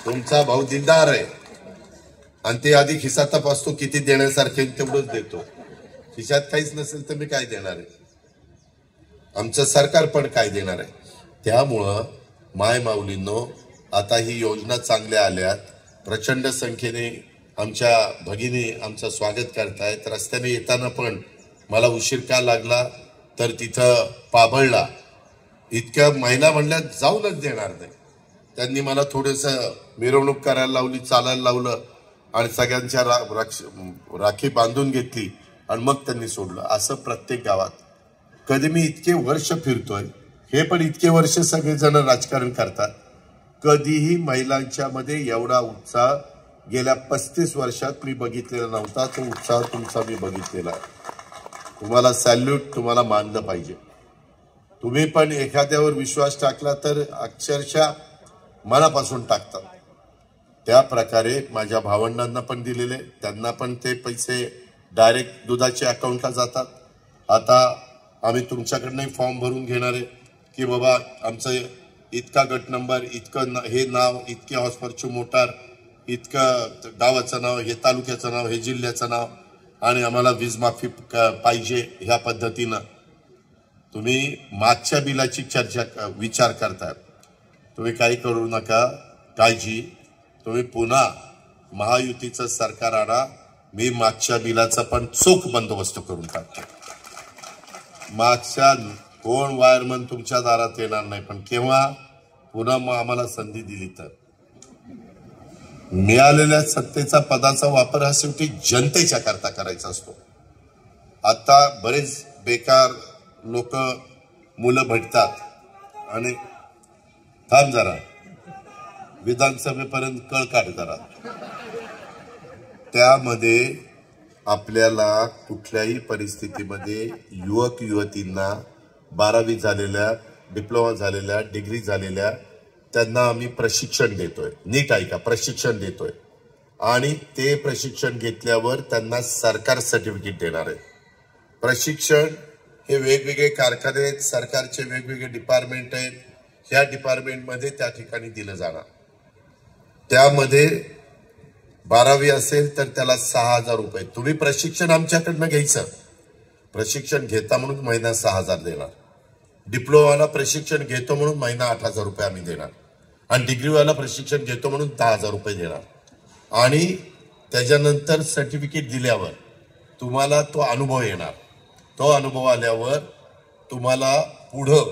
तुमचा भाऊ दिलदार आहे आणि ते आधी खिसा तपासतो, किती देण्यासारखे तेवढंच देतो. खिशात काहीच नसेल तर मी काय देणार आहे? आमचं सरकार पण काय देणार आहे? त्यामुळं माय माऊलींनो, आता ही योजना चांगल्या आल्यात. प्रचंड संख्येने आमच्या भगिनी आमचं स्वागत करतायत. रस्त्याने येताना पण मला उशीर का लागला तर तिथं पाबळला. इतक्या महिला म्हणल्या जाऊनच देणार नाही. त्यांनी मला थोडंसं मिरवणूक करायला लावली, चालायला लावलं आणि सगळ्यांच्या राखी बांधून घेतली आणि मग त्यांनी सोडलं. असं प्रत्येक गावात. कधी मी इतके वर्ष फिरतोय, हे पण इतके वर्ष सगळेजण राजकारण करतात, कधीही महिलांच्या मध्ये एवढा उत्साह गेल्या 35 वर्षात मी बघितलेला नव्हता. तो उत्साह तुमचा मी बघितलेला आहे. तुम्हाला सॅल्यूट, तुम्हाला मानलं पाहिजे. तुम्ही पण एखाद्यावर विश्वास टाकला तर अक्षरशः मनापासून टाकतात. त्या प्रकारे माझ्या भावंडांना पण दिलेले, त्यांना पण ते पैसे डायरेक्ट दुधाच्या अकाउंटला जातात. आता आम्ही तुमच्याकडनंही फॉर्म भरून घेणार आहे की बाबा आमचं इतका गट नंबर, इतकं हे नाव, इतके हॉर्सपॉवरची मोटार, इतकं गावाचं नाव, हे तालुक्याचं नाव, हे जिल्ह्याचं नाव, आणि आम्हाला वीज माफी पाहिजे. ह्या पद्धतीनं तुम्ही मागच्या बिलाची विचार करताय. तुम्ही काही करू नका, काळजी. तुम्ही पुन्हा महायुतीचं सरकार आणा, मी मागच्या बिलाचा पण चोख बंदोबस्त करून टाकतो. मागच्या कोण वायरमन तुमच्या दारात येणार नाही. पण केव्हा? पुन्हा मग आम्हाला संधी दिली तर. मिळालेल्या सत्तेचा पदाचा वापर हा शेवटी जनतेच्या करता करायचा असतो. आता बरेच बेकार लोक, मुलं भेटतात आणि थांब जरा, विधानसभेपर्यंत कळ काढ जरा. त्यामध्ये आपल्याला कुठल्याही परिस्थितीमध्ये युवक युवतींना 12वी झालेल्या, डिप्लोमा झालेल्या, डिग्री झालेल्या त्यांना आम्ही प्रशिक्षण देतोय. नीट ऐका, प्रशिक्षण देतोय. आणि ते प्रशिक्षण घेतल्यावर त्यांना सरकार सर्टिफिकेट देणार आहे. प्रशिक्षण हे वेगवेगळे कारखाने आहेत, सरकारचे वेगवेगळे डिपार्टमेंट आहेत. ह्या डिपार्टमेंटमध्ये त्या ठिकाणी दिलं जाणार. त्यामध्ये 12वी असेल तर त्याला 6,000 रुपये. तुम्ही प्रशिक्षण आमच्याकडनं घ्यायचं. प्रशिक्षण घेता म्हणून महिना 6,000 देणार. डिप्लोमाला प्रशिक्षण घेतो म्हणून महिना 8,000 रुपये आम्ही देणार. आणि डिग्रीवाला प्रशिक्षण घेतो म्हणून 10,000 रुपये देणार. आणि त्याच्यानंतर सर्टिफिकेट दिल्यावर तुम्हाला तो अनुभव येणार. तो अनुभव आल्यावर तुम्हाला पुढं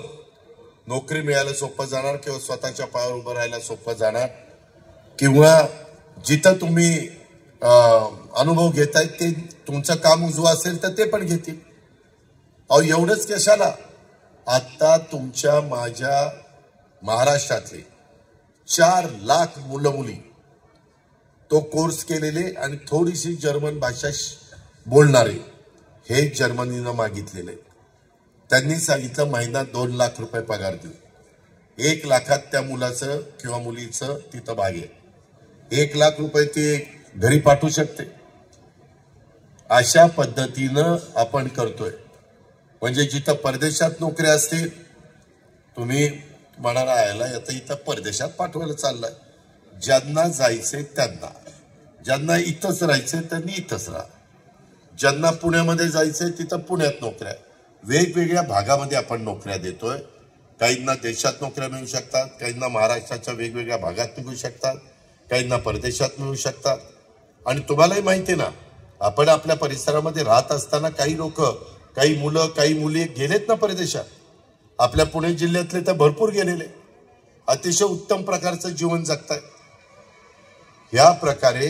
नोकरी मिळायला सोपं जाणार किंवा स्वतःच्या पायावर उभं राहायला सोपं जाणार किंवा जिथं तुम्ही अनुभव घेताय ते तुमचं काम उजवं असेल तर ते पण घेतील. अहो एवढंच कशाला, आता तुमच्या माझ्या महाराष्ट्रातले 4 लाख मुलं मुली तो कोर्स केलेले आणि थोडीशी जर्मन भाषा बोलणारे हे जर्मनीनं मागितलेले. त्यांनी सांगितलं महिना 2 लाख रुपये पगार देऊ. 1 लाखात त्या मुलाचं किंवा मुलीचं तिथं भाग आहे. 1 लाख रुपये ते घरी पाठवू शकते. अशा पद्धतीनं आपण करतोय. म्हणजे जिथं परदेशात नोकऱ्या असतील तुम्ही म्हणाला यायला आता इथं परदेशात पाठवायला चाललाय. ज्यांना जायचंय त्यांना, ज्यांना इथंच राहायचंय त्यांनी इथंच राहा, ज्यांना पुण्यामध्ये जायचंय तिथं पुण्यात नोकऱ्या. वेगवेगळ्या भागामध्ये आपण नोकऱ्या देतोय. काहींना देशात नोकऱ्या मिळू शकतात, काहींना महाराष्ट्राच्या वेगवेगळ्या भागात मिळू शकतात, काहींना परदेशात मिळू शकतात. आणि तुम्हालाही माहिती आहे ना, आपण आपल्या परिसरामध्ये राहत असताना काही लोक, काही मुलं, काही मुली गेलेत ना परदेशात. आपल्या पुणे जिल्ह्यातले तर भरपूर गेलेले, अतिशय उत्तम प्रकारचं जीवन जगतायत. या प्रकारे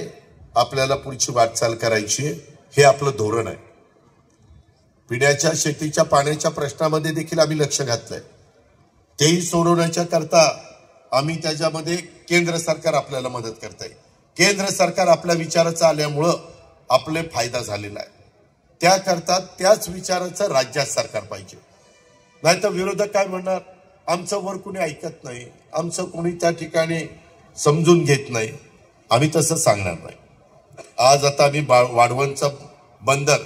आपल्याला पुढची वाटचाल करायची, हे आपलं धोरण आहे. पिण्याच्या शेतीच्या पाण्याच्या प्रश्नामध्ये देखील आम्ही लक्ष घातलंय. तेही सोडवण्याच्या करता आम्ही त्याच्यामध्ये केंद्र सरकार आपल्याला मदत करत आहे. केंद्र सरकार आपल्या विचाराचं आल्यामुळं आपले फायदा झालेला आहे. त्याकरता त्याच विचाराचं राज्यात सरकार पाहिजे. नाही तर विरोधक काय म्हणणार, आमचं वर कोणी ऐकत नाही, आमचं कोणी त्या ठिकाणी समजून घेत नाही. आम्ही तसं सांगणार नाही. आज आता आम्ही वाढवणचं बंदर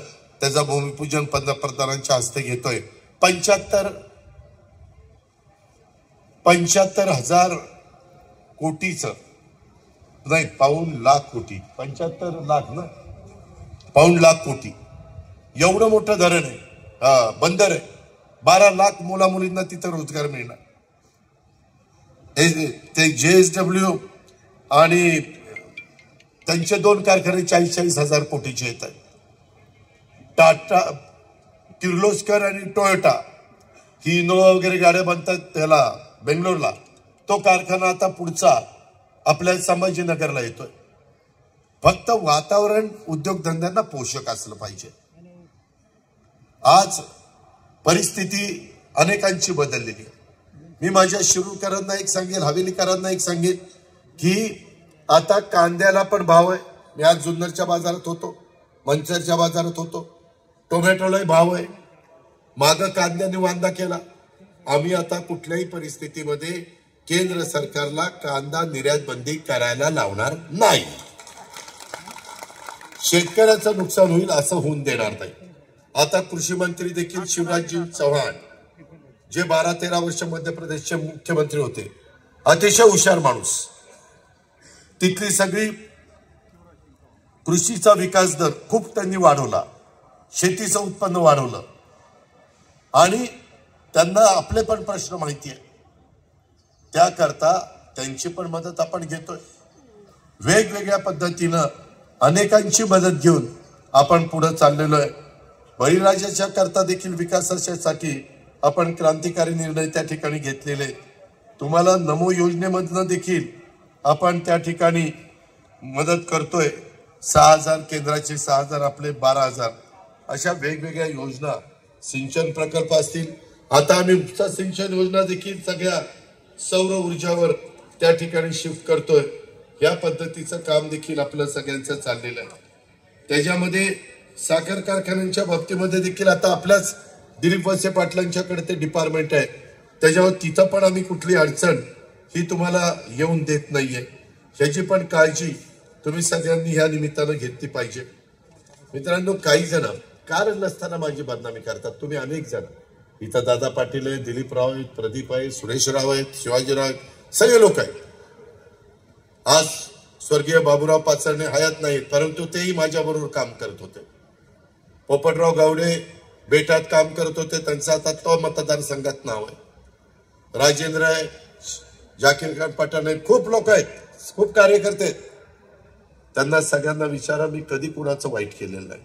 त्याचं भूमिपूजन पंतप्रधानांच्या हस्ते घेतोय. 75,000 कोटीचं नाही, पाऊण लाख कोटी, 75 लाख ना, पाऊण लाख कोटी एवढं मोठं धरण आहे, बंदर आहे. 12 लाख मुला मुलींना तिथं रोजगार मिळणार. ते JSW आणि त्यांचे 2 कारखाने 40,000 कोटीचे येत आहेत. टाटा, किर्लोस्कर आणि टोयोटा ही इनोवा वगैरे गाड्या बनतात त्याला बेंगलोरला. तो कारखाना आता पुढचा आपल्या संभाजीनगरला येतोय. फक्त वातावरण उद्योगधंद्यांना पोषक असलं पाहिजे. आज परिस्थिती अनेकांची बदललेली आहे. मी माझ्या शिरूरकरांना एक सांगेल, हवेलीकरांना एक सांगेल की आता कांद्याला पण भाव आहे. मी आज जुन्नरच्या बाजारात होतो, मंचरच्या बाजारात होतो, टोमॅटोलाही भाव आहे. मागं कांद्याने वांदा केला. आम्ही आता कुठल्याही परिस्थितीमध्ये केंद्र सरकारला कांदा निर्यात बंदी करायला लावणार नाही. शेतकऱ्याचं नुकसान होईल असं होऊन देणार नाही. आता कृषी मंत्री देखील शिवराजजी चौहान, जे 12-13 वर्ष मध्य प्रदेशचे मुख्यमंत्री होते, अतिशय हुशार माणूस. तिथली सगळी कृषीचा विकास दर खूप त्यांनी वाढवला, शेतीचं उत्पन्न वाढवलं आणि त्यांना आपले पण प्रश्न माहिती आहे. त्याकरता त्यांची पण मदत आपण घेतोय. वेगवेगळ्या पद्धतीनं अनेकांची मदत घेऊन आपण पुढे चाललेलो आहे. बळीराजाच्या करता देखील विकासासाठी आपण क्रांतिकारी निर्णय त्या ठिकाणी घेतलेले. तुम्हाला नमो योजनेमधनं देखील आपण त्या ठिकाणी मदत करतोय. 6,000 केंद्राचे, 6,000 आपले, 12,000 अशा वेगवेगळ्या योजना, सिंचन प्रकल्प असतील. आता आम्ही उपसा सिंचन योजना देखील सगळ्या सौर ऊर्जावर त्या ठिकाणी शिफ्ट करतोय. या पद्धतीचं काम देखील आपलं सगळ्यांचं चाललेलं आहे. त्याच्यामध्ये साखर कारखान्यांच्या बाबतीमध्ये देखील आता आपल्याच दिलीप वळसे पाटलांच्याकडे ते डिपार्टमेंट आहे. त्याच्यावर तिथं पण आम्ही कुठली अडचण ही तुम्हाला येऊन देत नाहीये. ह्याची पण काळजी तुम्ही सगळ्यांनी ह्या निमित्तानं घेतली पाहिजे. मित्रांनो, काही जण कारण नसताना माझी बदनामी करतात. तुम्ही अनेक जण इथं, दादा पाटील आहे, दिलीप राव आहेत, प्रदीप आहे, सुरेशराव आहेत, शिवाजीराव आहेत, सगळे लोक आहेत. आज स्वर्गीय बाबूराव पाचरणे हयात नाहीत, परंतु तेही माझ्याबरोबर काम करत होते. पोपटराव गावडे बेटात काम करत होते, त्यांचं आता तो मतदारसंघात नाव आहे. राजेंद्र आहे, जाकीर खान पठाण आहे, खूप लोक आहेत, खूप कार्यकर्ते आहेत. त्यांना सगळ्यांना विचारा, मी कधी कुणाचं वाईट केलेलं नाही.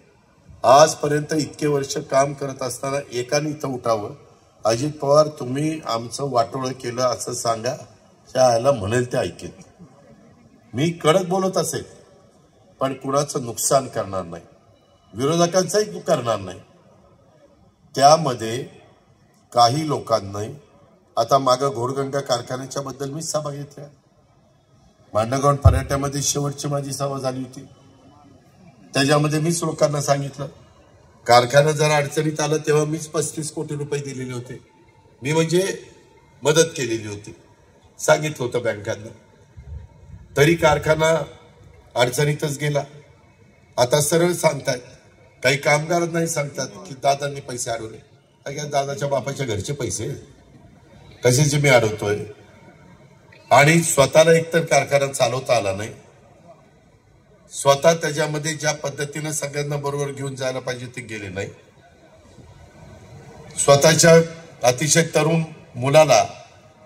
आजपर्यंत इतके वर्ष काम करत असताना एकाने इथं उठावं, अजित पवार तुम्ही आमचं वाटोळं केलं असं सांगा, त्याला म्हणेल ते ऐकेल. मी कडक बोलत असेल पण कुणाचं नुकसान करणार नाही, विरोधकांचंही करणार नाही. त्यामध्ये काही लोकांनी आता मागं घोडगंगा कारखान्याच्या बद्दल मी सभा घेतल्या. मांडगाव पर्यटनामध्ये शेवटची माझी सभा झाली होती. त्याच्यामध्ये मीच लोकांना सांगितलं, कारखाना जर अडचणीत आला तेव्हा मीच 35 कोटी रुपये दिलेले होते. मी म्हणजे मदत केलेली होती, सांगितलं होतं बँकांना. तरी कारखाना अडचणीतच गेला. आता सरळ सांगतायत, काही कामगार नाही सांगतात की दादांनी पैसे अडवले. काय दादाच्या बापाच्या घरचे पैसे कशाचे मी अडवतोय? आणि स्वतःला एकतर कारखाना चालवता आला नाही, स्वतः त्याच्यामध्ये ज्या पद्धतीने सगळ्यांना बरोबर घेऊन जायला पाहिजे ते गेले नाही. स्वतःच्या अतिशय तरुण मुलाला,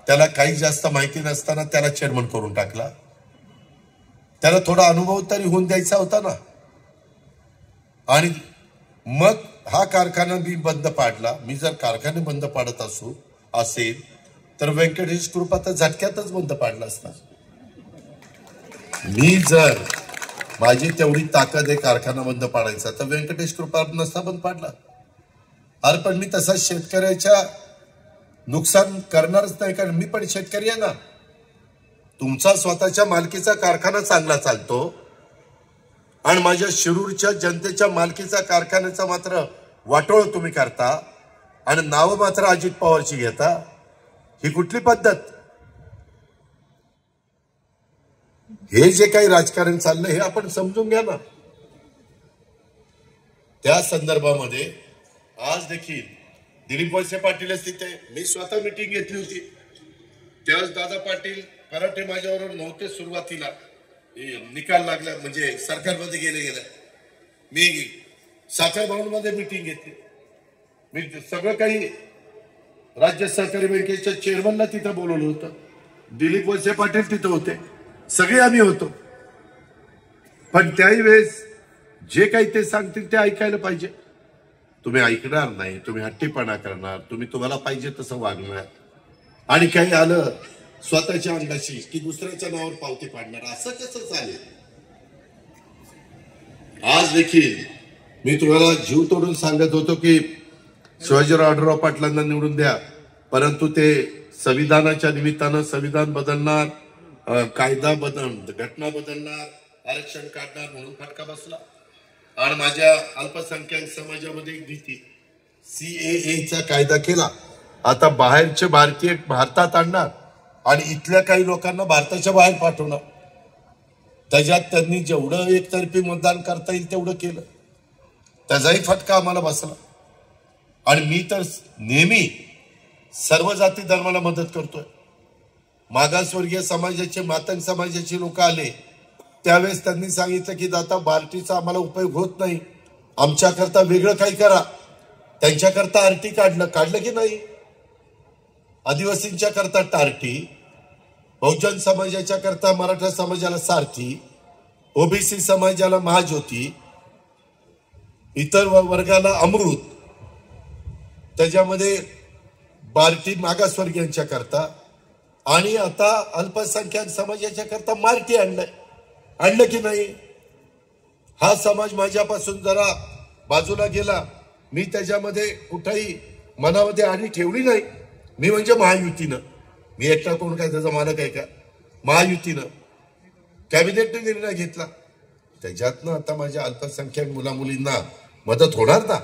त्याला काही जास्त माहिती नसताना त्याला चेअरमन करून टाकला. त्याला थोडा अनुभव तरी होऊन द्यायचा होता ना. आणि मग हा कारखाना मी बंद पाडला. मी जर कारखाने बंद पाडत असेल तर व्यंकटेश कृपा तर झटक्यातच बंद पाडला असता. मी जर माझी तेवढी ताकद आहे कारखाना बंद पाडायचा तर व्यंकटेश कृपा नसता बंद पाडला. अरे पण मी तसा शेतकऱ्याच्या नुकसान करणारच नाही, कारण मी पण शेतकरी आहे ना. तुमचा स्वतःच्या मालकीचा कारखाना चांगला चालतो आणि माझ्या शिरूरच्या जनतेच्या मालकीचा कारखान्याचा मात्र वाटोळ तुम्ही करता आणि नावं मात्र अजित पवारची घेता. ही कुठली पद्धत? हे जे काही राजकारण चाललंय हे आपण समजून घ्या ना. त्या संदर्भामध्ये आज देखील दिलीप वळसे पाटीलच तिथे, मी स्वतः मीटिंग घेतली होती. त्यावेळेस दादा पाटील कराटे माझ्याबरोबर नव्हते सुरुवातीला, निकाल लागला म्हणजे सरकारमध्ये गेले. मी साखर भवनमध्ये मीटिंग घेतली. मी सगळं काही राज्य सहकारी बँकेच्या चेअरमनला तिथं बोलवलं होतं. दिलीप वळसे पाटील तिथं होते, सगळे आम्ही होतो. पण त्याही वेळेस जे काही ते सांगतील ते ऐकायला पाहिजे. तुम्ही ऐकणार नाही, तुम्ही हट्टीपणा करणार, तुम्हाला पाहिजे तसं वागणार. आणि काही आलं स्वतःच्या अंगाशी की दुसऱ्याच्या नावावर पावती पाडणार, असं कसं चालेल? आज देखील मी तुम्हाला जीव तोडून सांगत होतो की शिवाजीराव आढळराव पाटलांना निवडून द्या, परंतु ते संविधानाच्या निमित्तानं संविधान बदलणार, कायदा घटना बदलणार, आरक्षण काढणार म्हणून फटका बसला. आणि माझ्या अल्पसंख्याक समाजामध्ये एक भीती, CAA कायदा केला. आता बाहेरचे भारतीय भारतात आणणार आणि इथल्या काही लोकांना भारताच्या बाहेर पाठवणार. त्याच्यात त्यांनी जेवढं एकतर्फी मतदान करता येईल तेवढं केलं. त्याचाही फटका आम्हाला बसला. आणि मी तर नेहमी सर्व जाती धर्माला मदत करतोय. मागासवर्गीय समाजाचे, मातंग समाजाचे लोक आले त्यावेळेस त्यांनी सांगितलं की दादा बार्टीचा आम्हाला उपयोग होत नाही, आमच्याकरता वेगळं काही करा. त्यांच्याकरता आरटी काढलं की नाही? आदिवासींच्या करता टार्टी, बहुजन समाजाच्या करता मराठा समाजाला सारथी, ओबीसी समाजाला महाज्योती, इतर वर्गाला अमृत, त्याच्यामध्ये बार्टी मागासवर्गीयांच्या करता, आणि आता अल्पसंख्याक समाजाच्या करता मार्टी आणलं की नाही? हा समाज माझ्यापासून जरा बाजूला गेला. मी त्याच्यामध्ये कुठेही मनामध्ये आधी ठेवली नाही. मी म्हणजे महायुतीनं, मी एकटा कोण काय त्याचा मालक आहे का? महायुतीनं कॅबिनेटने निर्णय घेतला, त्याच्यातनं आता माझ्या अल्पसंख्याक मुलामुलींना मदत होणार ना.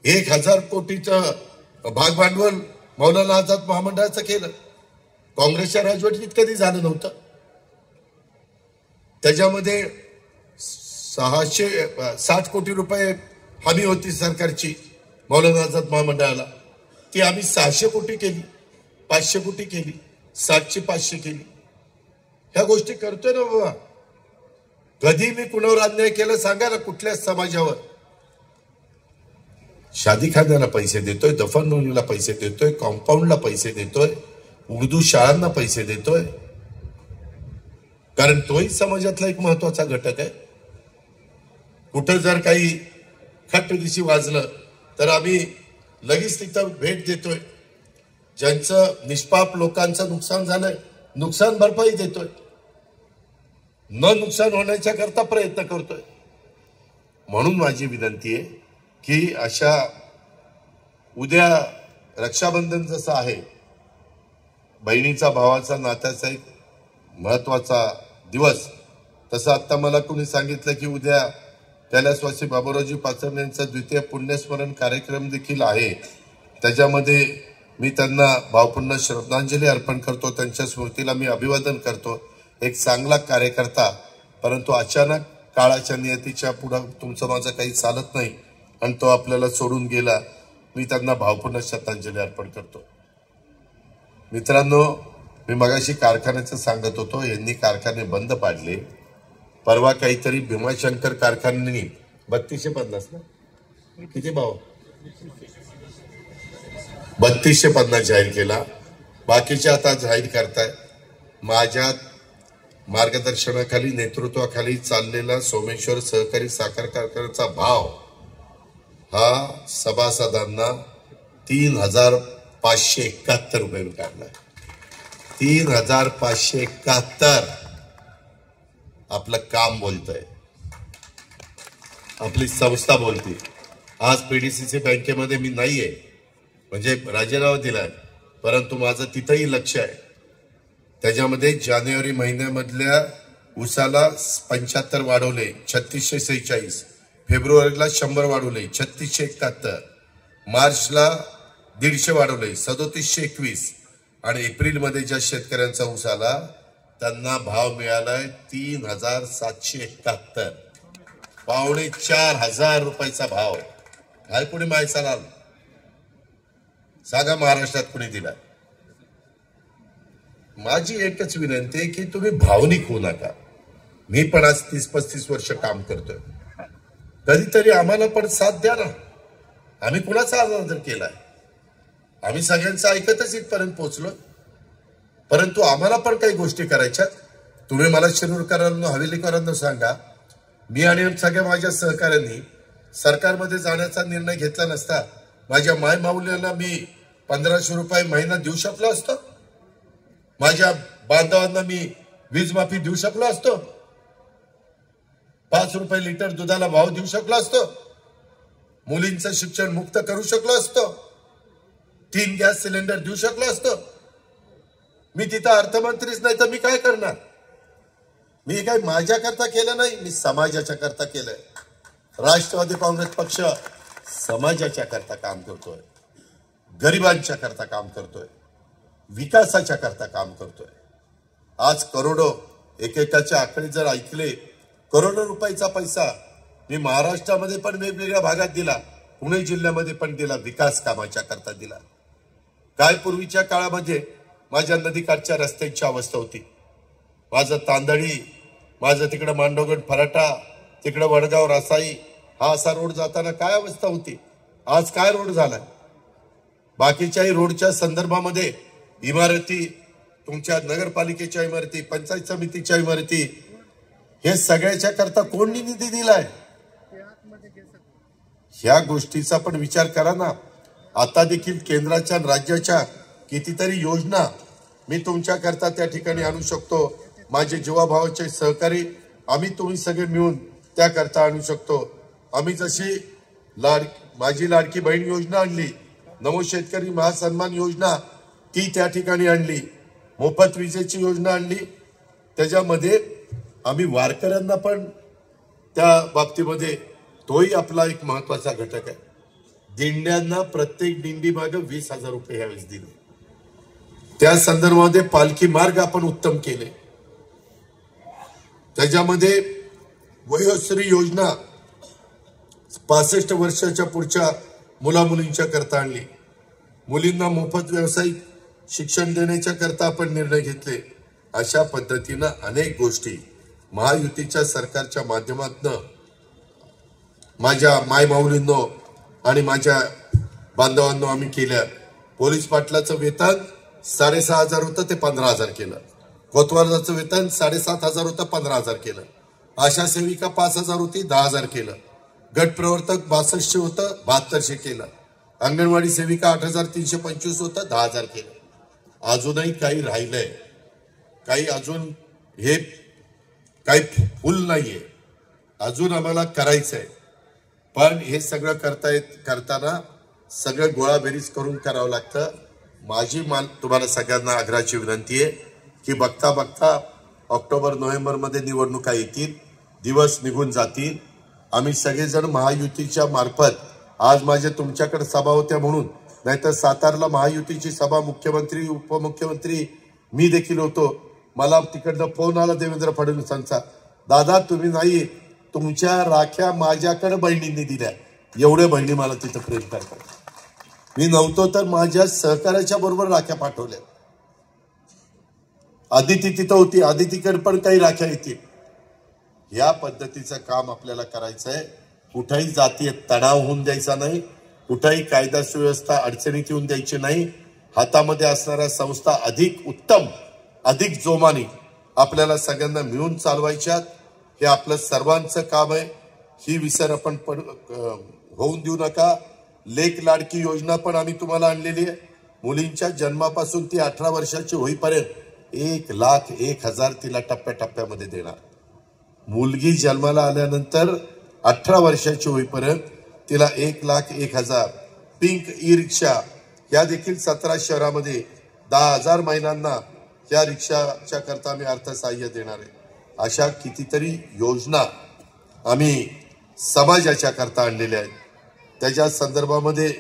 1000 कोटीचं भाग भांडवल मौलाना आझाद महामंडळाचं केलं. काँग्रेसच्या राजवटीत कधी झालं नव्हतं. त्याच्यामध्ये 660 कोटी रुपये हमी होती सरकारची मौलाना आझाद महामंडळाला, ती आम्ही 600 कोटी केली, 500 कोटी केली, 700 500 केली. ह्या गोष्टी करतोय ना बाबा. कधी मी कुणावर अन्याय केला सांगा ना? कुठल्या समाजावर? शादीखान्याला पैसे देतोय, दफनभूमीला पैसे देतोय, कॉम्पाऊंडला पैसे देतोय, उर्दू शाळांना पैसे देतोय, कारण तोही समाजातला एक महत्वाचा घटक आहे. कुठं जर काही खट्टदिशी वाजलं तर आम्ही लगेच तिथं भेट देतोय. ज्यांचं निष्पाप लोकांचं नुकसान झालंय नुकसान भरपाई देतोय, न नुकसान होण्याच्या करता प्रयत्न करतोय. म्हणून माझी विनंती आहे की अशा उद्या रक्षाबंधन जसं आहे, बहिणीचा भावाचा नात्याचा एक महत्वाचा दिवस, तसं आता मला कुणी सांगितलं की उद्या कैलासवासी बाबूरावजी पाचरणे यांचा द्वितीय पुण्यस्मरण कार्यक्रम देखील आहे. त्याच्यामध्ये मी त्यांना भावपूर्ण श्रद्धांजली अर्पण करतो, त्यांच्या स्मृतीला मी अभिवादन करतो. एक चांगला कार्यकर्ता, परंतु अचानक काळाच्या नियतीच्या पुढं तुमचं माझं काही चालत नाही आणि तो आपल्याला सोडून गेला. मी त्यांना भावपूर्ण श्रद्धांजली अर्पण करतो. मित्रांनो, मी मगाशी कारखान्याचं सांगत होतो, यांनी कारखाने बंद पाडले. परवा काहीतरी भीमाशंकर कारखान्यांनी 3250 ना किती भाव 3250 जाहीर केला. बाकीचे आता जाहीर करताय. माझ्या मार्गदर्शनाखाली नेतृत्वाखाली चाललेला सोमेश्वर सहकारी साखर कारखान्याचा भाव हा सभासदांना 3571 रुपये काढला. 3571. आपलं काम बोलतंय, आपली संस्था बोलते. आज पीडीसीसी बँकेमध्ये मी नाहीये, म्हणजे राजीनामा दिलाय, परंतु माझं तिथंही लक्ष आहे. त्याच्यामध्ये जानेवारी महिन्यामधल्या उसाला 75 वाढवले 3646, फेब्रुवारीला 100 वाढवले 3671, मार्चला 150 वाढवले 3721 आणि एप्रिलमध्ये ज्या शेतकऱ्यांचा ऊस आला त्यांना भाव मिळालाय 3771, 4500 रुपयाचा भाव. काय कोणी माहिती सांगाल? सांगा महाराष्ट्रात कोणी दिला? माझी एकच विनंती आहे की तुम्ही भावनिक होऊ नका. मी पण आज 30-35 वर्ष काम करतोय. कधीतरी आम्हाला पण साथ द्या ना. आम्ही कुणाचा आदर केलाय? आम्ही सगळ्यांचं ऐकतच इथपर्यंत पोहोचलो, परंतु आम्हाला पण काही गोष्टी करायच्यात. तुम्ही मला शिरूरकरांना, हवेलीकरांना सांगा, मी आणि सगळ्या माझ्या सहकाऱ्यांनी सरकारमध्ये जाण्याचा निर्णय घेतला नसता माझ्या माय माऊलींना मी 1500 रुपये महिना देऊ शकलो असतो. माझ्या बांधवांना मी वीज माफी देऊ शकलो असतो. 5 रुपये लिटर दुधाला भाव देऊ शकलो असतो. मुलींचं शिक्षण मुक्त करू शकलो असतो. 3 गॅस सिलेंडर देऊ शकलो असतो. मी तिथं अर्थमंत्रीच नाही तर मी काय करणार? मी काय माझ्याकरता केलं नाही, मी समाजाच्या करता केलंय. राष्ट्रवादी काँग्रेस पक्ष समाजाच्या करता काम करतोय, गरिबांच्या करता काम करतोय, विकासाच्या करता काम करतोय. आज करोडो, एकेकाचे आकडे जर ऐकले, करोडो रुपयाचा पैसा मी महाराष्ट्रामध्ये पण वेगवेगळ्या भागात दिला, पुणे जिल्ह्यामध्ये पण दिला, विकास कामाच्या करता दिला. काय पूर्वीच्या काळामध्ये माझ्या नदीकाठच्या रस्त्यांची अवस्था होती. माझं तांदळी, माझं तिकडं मांडवगड फराटा, तिकडं वडगाव रासाई, हा असा रोड जाताना काय अवस्था होती. आज काय रोड झालाय. बाकीच्याही रोडच्या संदर्भामध्ये इमारती, तुमच्या नगरपालिकेच्या इमारती, पंचायत समितीच्या इमारती, हे सगळ्याच्या करता कोणी निधी दिलाय? ह्या गोष्टीचा पण विचार करा ना. आता देखील केंद्राच्या राज्याच्या कितीतरी योजना मी तुमच्या करता त्या ठिकाणी आणू शकतो. माझे जीवाभावाचे सहकारी आम्ही तुम्ही सगळे मिळून त्या करता आणू शकतो. आम्ही जशी माझी लाडकी बहीण योजना आणली, नमो शेतकरी महासन्मान योजना ती त्या ठिकाणी आणली, मोफत विजेची योजना आणली, त्याच्यामध्ये आम्ही वारकऱ्यांना पण त्या बाबतीमध्ये तोही आपला एक महत्वाचा घटक आहे. दिंड्यांना प्रत्येक दिंडी मागे 20,000 रुपये यावेळेस दिले. त्या संदर्भामध्ये पालखी मार्ग आपण उत्तम केले. त्याच्यामध्ये वयोश्री योजना 65 वर्षाच्या पुढच्या मुलामुलींच्या करता आणली. मुलींना मोफत व्यावसायिक शिक्षण देण्याच्या करता आपण निर्णय घेतले. अशा पद्धतीनं अनेक गोष्टी महायुतीच्या सरकारच्या माध्यमातून माझ्या माय माऊलींनो आणि माझ्या बांधवांनो आम्ही केल्या. पोलीस पाटलाचं वेतन 6,500 होतं ते 15,000 केलं. कोतवालाचं वेतन 7,500 होतं 15,000 केलं. आशा सेविका 5,000 होती 10,000 केलं. गट प्रवर्तक 6200 होतं 7200 केलं. अंगणवाडी सेविका 8,325 होतं 10,000 केलं. अजूनही काही राहिलंय, काही अजून हे काही फुल नाहीये, अजून आम्हाला करायचंय. पण हे सगळं करताना सगळं गोळाबेरीज करून करावं लागतं. माझी तुम्हाला सगळ्यांना आग्रहाची विनंती आहे की बघता बघता ऑक्टोबर नोव्हेंबरमध्ये निवडणुका येतील, दिवस निघून जातील. आम्ही सगळेजण महायुतीच्या मार्फत, आज माझ्या तुमच्याकडे सभा होत्या म्हणून, नाहीतर सातारला महायुतीची सभा, मुख्यमंत्री उपमुख्यमंत्री मी देखील होतो. मला तिकडनं फोन आला देवेंद्र फडणवीसांचा, दादा तुम्ही नाही, तुमच्या राख्या माझ्याकडे बहिणींनी दिल्या. एवढे बहिणी मला तिथं प्रेम करतात. मी नव्हतो तर माझ्या सहकार्याच्या बरोबर राख्या पाठवल्या. आदिती तिथं होती, आदितीकडे पण काही राख्या येतील. या पद्धतीचं काम आपल्याला करायचं आहे. कुठेही जातीय तणाव होऊन द्यायचा नाही, कुठेही कायदा सुव्यवस्था अडचणीत येऊन द्यायची नाही. हातामध्ये असणाऱ्या संस्था अधिक उत्तम, अधिक जोमाने आपल्याला सगळ्यांना मिळून चालवायच्यात. हे आपलं सर्वांचं काम आहे. ही विसर आपण होऊन देऊ नका. लेक लाडकी योजना पण आम्ही तुम्हाला आणलेली आहे. मुलींच्या जन्मापासून ती 18 वर्षाची होईपर्यंत 1,01,000 तिला टप्प्याटप्प्यामध्ये देणार. मुलगी जन्माला आल्यानंतर 18 वर्षाची होईपर्यंत तिला 1,01,000. पिंक ई रिक्षा या देखील 17 शहरामध्ये 10,000 महिलांना या रिक्षाच्या करता आम्ही अर्थसहाय्य देणार आहे. अशा कितीतरी योजना आम्ही समाजाच्या करता आणलेल्या आहेत. त्याच्या संदर्भामध्ये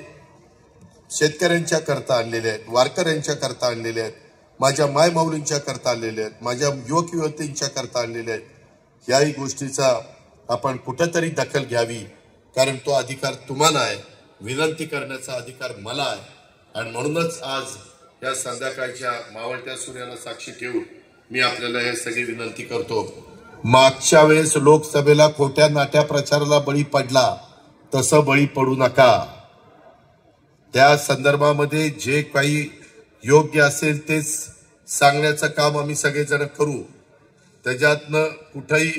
शेतकऱ्यांच्या करता आणलेल्या आहेत, वारकऱ्यांच्या करता आणलेल्या आहेत, माझ्या मायमाऊलींच्या करता आणलेल्या आहेत, माझ्या युवक युवतींच्या करता आणलेल्या आहेत. याही गोष्टीचा आपण कुठेतरी दखल घ्यावी, कारण तो अधिकार तुम्हाला आहे, विनंती करण्याचा अधिकार मला आहे. आणि म्हणूनच आज या संध्याकाळच्या मावळत्या सूर्याला साक्षी ठेवून मी आपल्याला हे सगळी विनंती करतो. मागच्या वेळेस लोकसभेला खोट्या नाट्या प्रचाराला बळी पडला, तसं बळी पडू नका. त्या संदर्भामध्ये जे काही योग्य असेल तेच सांगण्याचं काम आम्ही सगळेजण करू. त्याच्यातनं कुठेही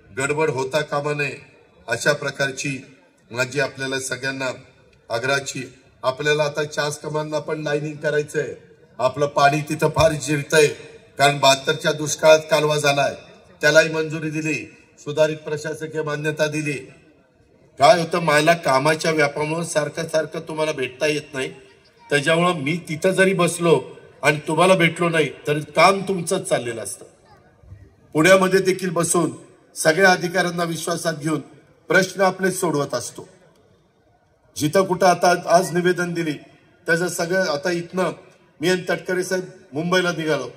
गडबड होता कामा नये, अशा प्रकारची माझी आपल्याला सगळ्यांना आग्रहाची. आपल्याला आता चास कमांना पण लाईनिंग करायचंय. आपलं पाणी तिथं फार जिरतंय, कारण 72च्या दुष्काळात कालवा झालाय, त्यालाही मंजुरी दिली, सुधारित प्रशासकीय मान्यता दिली. काय होतं, मला कामाच्या व्यापामुळे सारखं सारखं तुम्हाला भेटता येत नाही. त्याच्यामुळं मी तिथं जरी बसलो आणि तुम्हाला भेटलो नाही तरी काम तुमचंच चाललेलं असतं. पुण्यामध्ये देखील बसून सगळ्या अधिकाऱ्यांना विश्वासात घेऊन प्रश्न आपले सोडवत असतो. जिथं कुठं आता आज निवेदन दिली त्याचं सगळं, आता इथनं मी आणि तटकरे साहेब मुंबईला निघालो,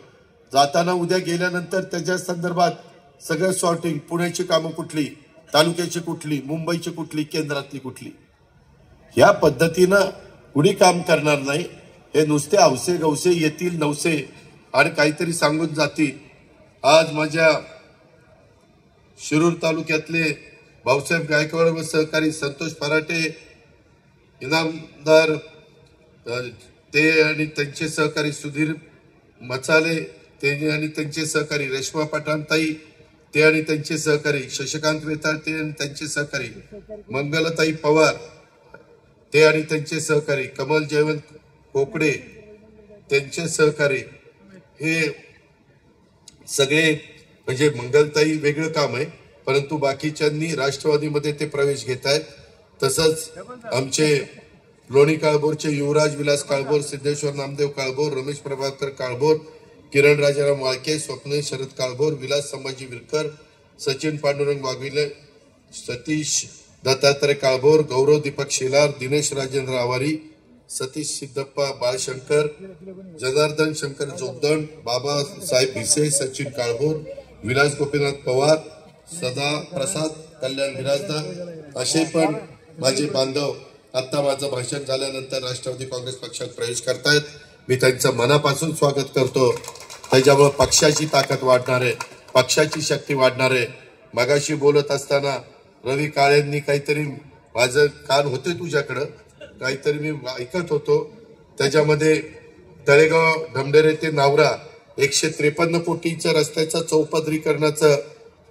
जाताना उद्या गेल्यानंतर त्याच्या संदर्भात सगळं सॉर्टिंग, पुण्याची कामं कुठली, तालुक्याची कुठली, मुंबईची कुठली, केंद्रातली कुठली, या पद्धतीनं कुणी काम करणार नाही. हे नुसते हौसे गवसे येतील नवसे आणि काहीतरी सांगून जातील. आज माझ्या शिरूर तालुक्यातले भाऊसाहेब गायकवाड व सहकारी संतोष फराटे इनामदार, ते आणि त्यांचे सहकारी सुधीर मचाले, ते आणि त्यांचे सहकारी रेश्मा पठाणताई, ते आणि त्यांचे सहकारी शशिकांत वेताळ, ते आणि त्यांचे सहकारी मंगलताई पवार, ते आणि त्यांचे सहकारी कमल जयवंत कोकडे, त्यांचे सहकारी, हे सगळे म्हणजे मंगलताई वेगळं काम आहे, परंतु बाकीच्यांनी राष्ट्रवादीमध्ये ते प्रवेश घेत आहेत. तसंच आमचे लोणी काळभोरचे युवराज विलास काळभोर, सिद्धेश्वर नामदेव काळभोर, रमेश प्रभाकर काळभोर, किरण राजाराम वाळके, स्वप्ने शरद काळभोर, विलास संभाजी विरकर, सचिन पांडुरंग वाघविले, सतीश दत्तात्रय काळभोर, गौरव दीपक शेलार, दिनेश राजेंद्र आवारी, सतीश सिद्धप्पा बाळशंकर, जनार्दन शंकर जोगदंड, बाबासाहेब भिसे, सचिन काळभोर, विलास गोपीनाथ पवार, सदा प्रसाद, कल्याण बिराजदार, असे पण माझे बांधव आता माझं भाषण झाल्यानंतर राष्ट्रवादी काँग्रेस पक्षात प्रवेश करतायत. मी त्यांचं मनापासून स्वागत करतो. त्याच्यामुळे पक्षाची ताकद वाढणार आहे, पक्षाची शक्ती वाढणार आहे. मगाशी बोलत असताना रवी काळेंनी काहीतरी, माझं कान होते तुझ्याकडं, काहीतरी मी ऐकत होतो, त्याच्यामध्ये तळेगाव ढमढेरे ते नावरा 153 कोटीच्या रस्त्याचं चौपदरीकरणाचं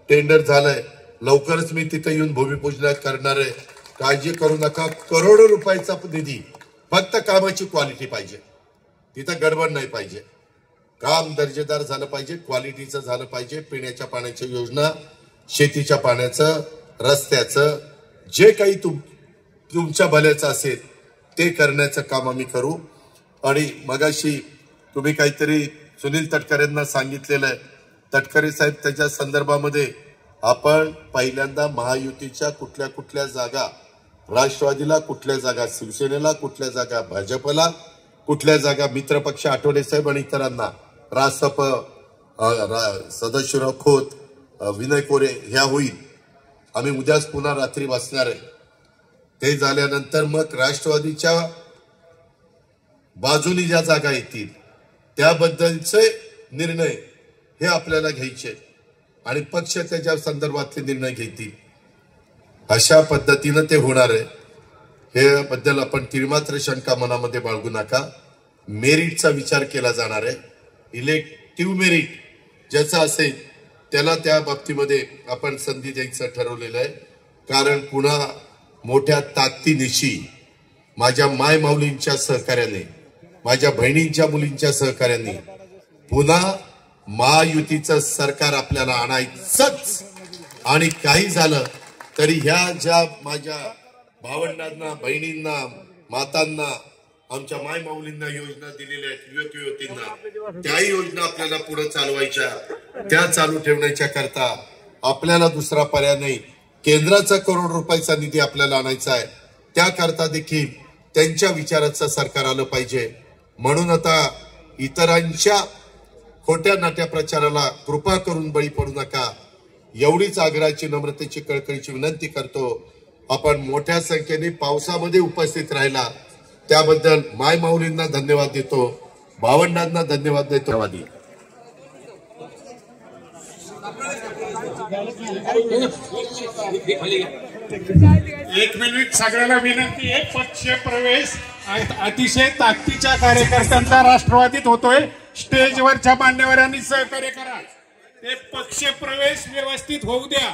टेंडर झालंय. लवकरच मी तिथे येऊन भूमिपूजन करणार आहे. काळजी करू नका. करोडो रुपयाचा निधी, फक्त कामाची क्वालिटी पाहिजे, तिथं गडबड नाही पाहिजे. काम दर्जेदार झालं पाहिजे, क्वालिटीचं झालं पाहिजे. पिण्याच्या पाण्याच्या योजना, शेतीच्या पाण्याचं, रस्त्याचं, जे काही तुमच्या भल्याचं असेल ते करण्याचं काम आम्ही करू. आणि मगाशी तुम्ही काहीतरी सुनील तटकरेंना सांगितलेलं आहे. तटकरे साहेब, त्याच्या संदर्भामध्ये आपण पहिल्यांदा महायुतीच्या कुठल्या कुठल्या जागा, राष्ट्रवादीला कुठल्या जागा, शिवसेनेला कुठल्या जागा, भाजपला कुठल्या जागा, मित्रपक्ष आठवले साहेब आणि इतरांना, रासप, सदाशिवराव खोत, विनय कोरे, ह्या होईल. आम्ही उद्याच पुन्हा रात्री बसणार आहे. ते झाल्यानंतर मग राष्ट्रवादीच्या बाजूनी ज्या जागा येतील त्याबद्दलचे निर्णय हे आपल्याला घ्यायचे आणि पक्ष त्याच्या संदर्भातले निर्णय घेतील. अशा पद्धतीनं ते होणार आहे. हे बद्दल आपण तिळमात्र शंका मनामध्ये बाळगू नका. मेरिटचा विचार केला जाणार आहे. इलेक्टिव्ह मेरिट ज्याचं असेल त्याला त्या बाबतीमध्ये आपण संधी द्यायचं ठरवलेलं आहे. कारण पुन्हा मोठ्या ताकदीनिशी माझ्या माय माऊलींच्या सहकार्याने, माझ्या बहिणींच्या मुलींच्या सहकार्याने पुन्हा महायुतीचं सरकार आपल्याला आणायचंच. आणि काही झालं तरी ह्या ज्या माझ्या भावंडांना, बहिणींना, मातांना, आमच्या माय माऊलींना योजना दिलेल्या आहेत, युवक युवतींना, त्याही योजना आपल्याला पुढे चालवायच्या, त्या चालू ठेवण्याच्या करता आपल्याला दुसरा पर्याय नाही. केंद्राचा करोड रुपयाचा निधी आपल्याला आणायचा आहे. त्याकरता देखील त्यांच्या विचाराचं सरकार आलं पाहिजे. म्हणून आता इतरांच्या खोट्या नाट्या प्रचाराला कृपा करून बळी पडू नका, एवढीच आग्रहाची, नम्रतेची, कळकळीची विनंती करतो. आपण मोठ्या संख्येने पावसामध्ये उपस्थित राहिला त्याबद्दल माय माऊलींना धन्यवाद देतो, भावंडांना धन्यवाद देतो. एक मिनिट, सगळ्याला विनंती आहे. पक्ष प्रवेश अतिशय ताकदीच्या कार्यकर्त्यांचा राष्ट्रवादीत होतोय. स्टेजवरच्या मान्यवरांनी सहकार्य करा. ते पक्ष प्रवेश व्यवस्थित होऊ द्या.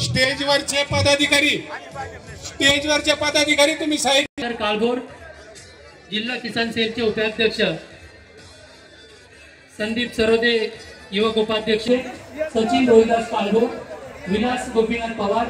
स्टेजवरचे पदाधिकारी तुम्ही साहेब. काळभोर जिल्हा किसान सेलचे उपाध्यक्ष संदीप सरोदे, युवक उपाध्यक्ष सचिन रोहिदास काळभोर, विलास गोपीनाथ पवार.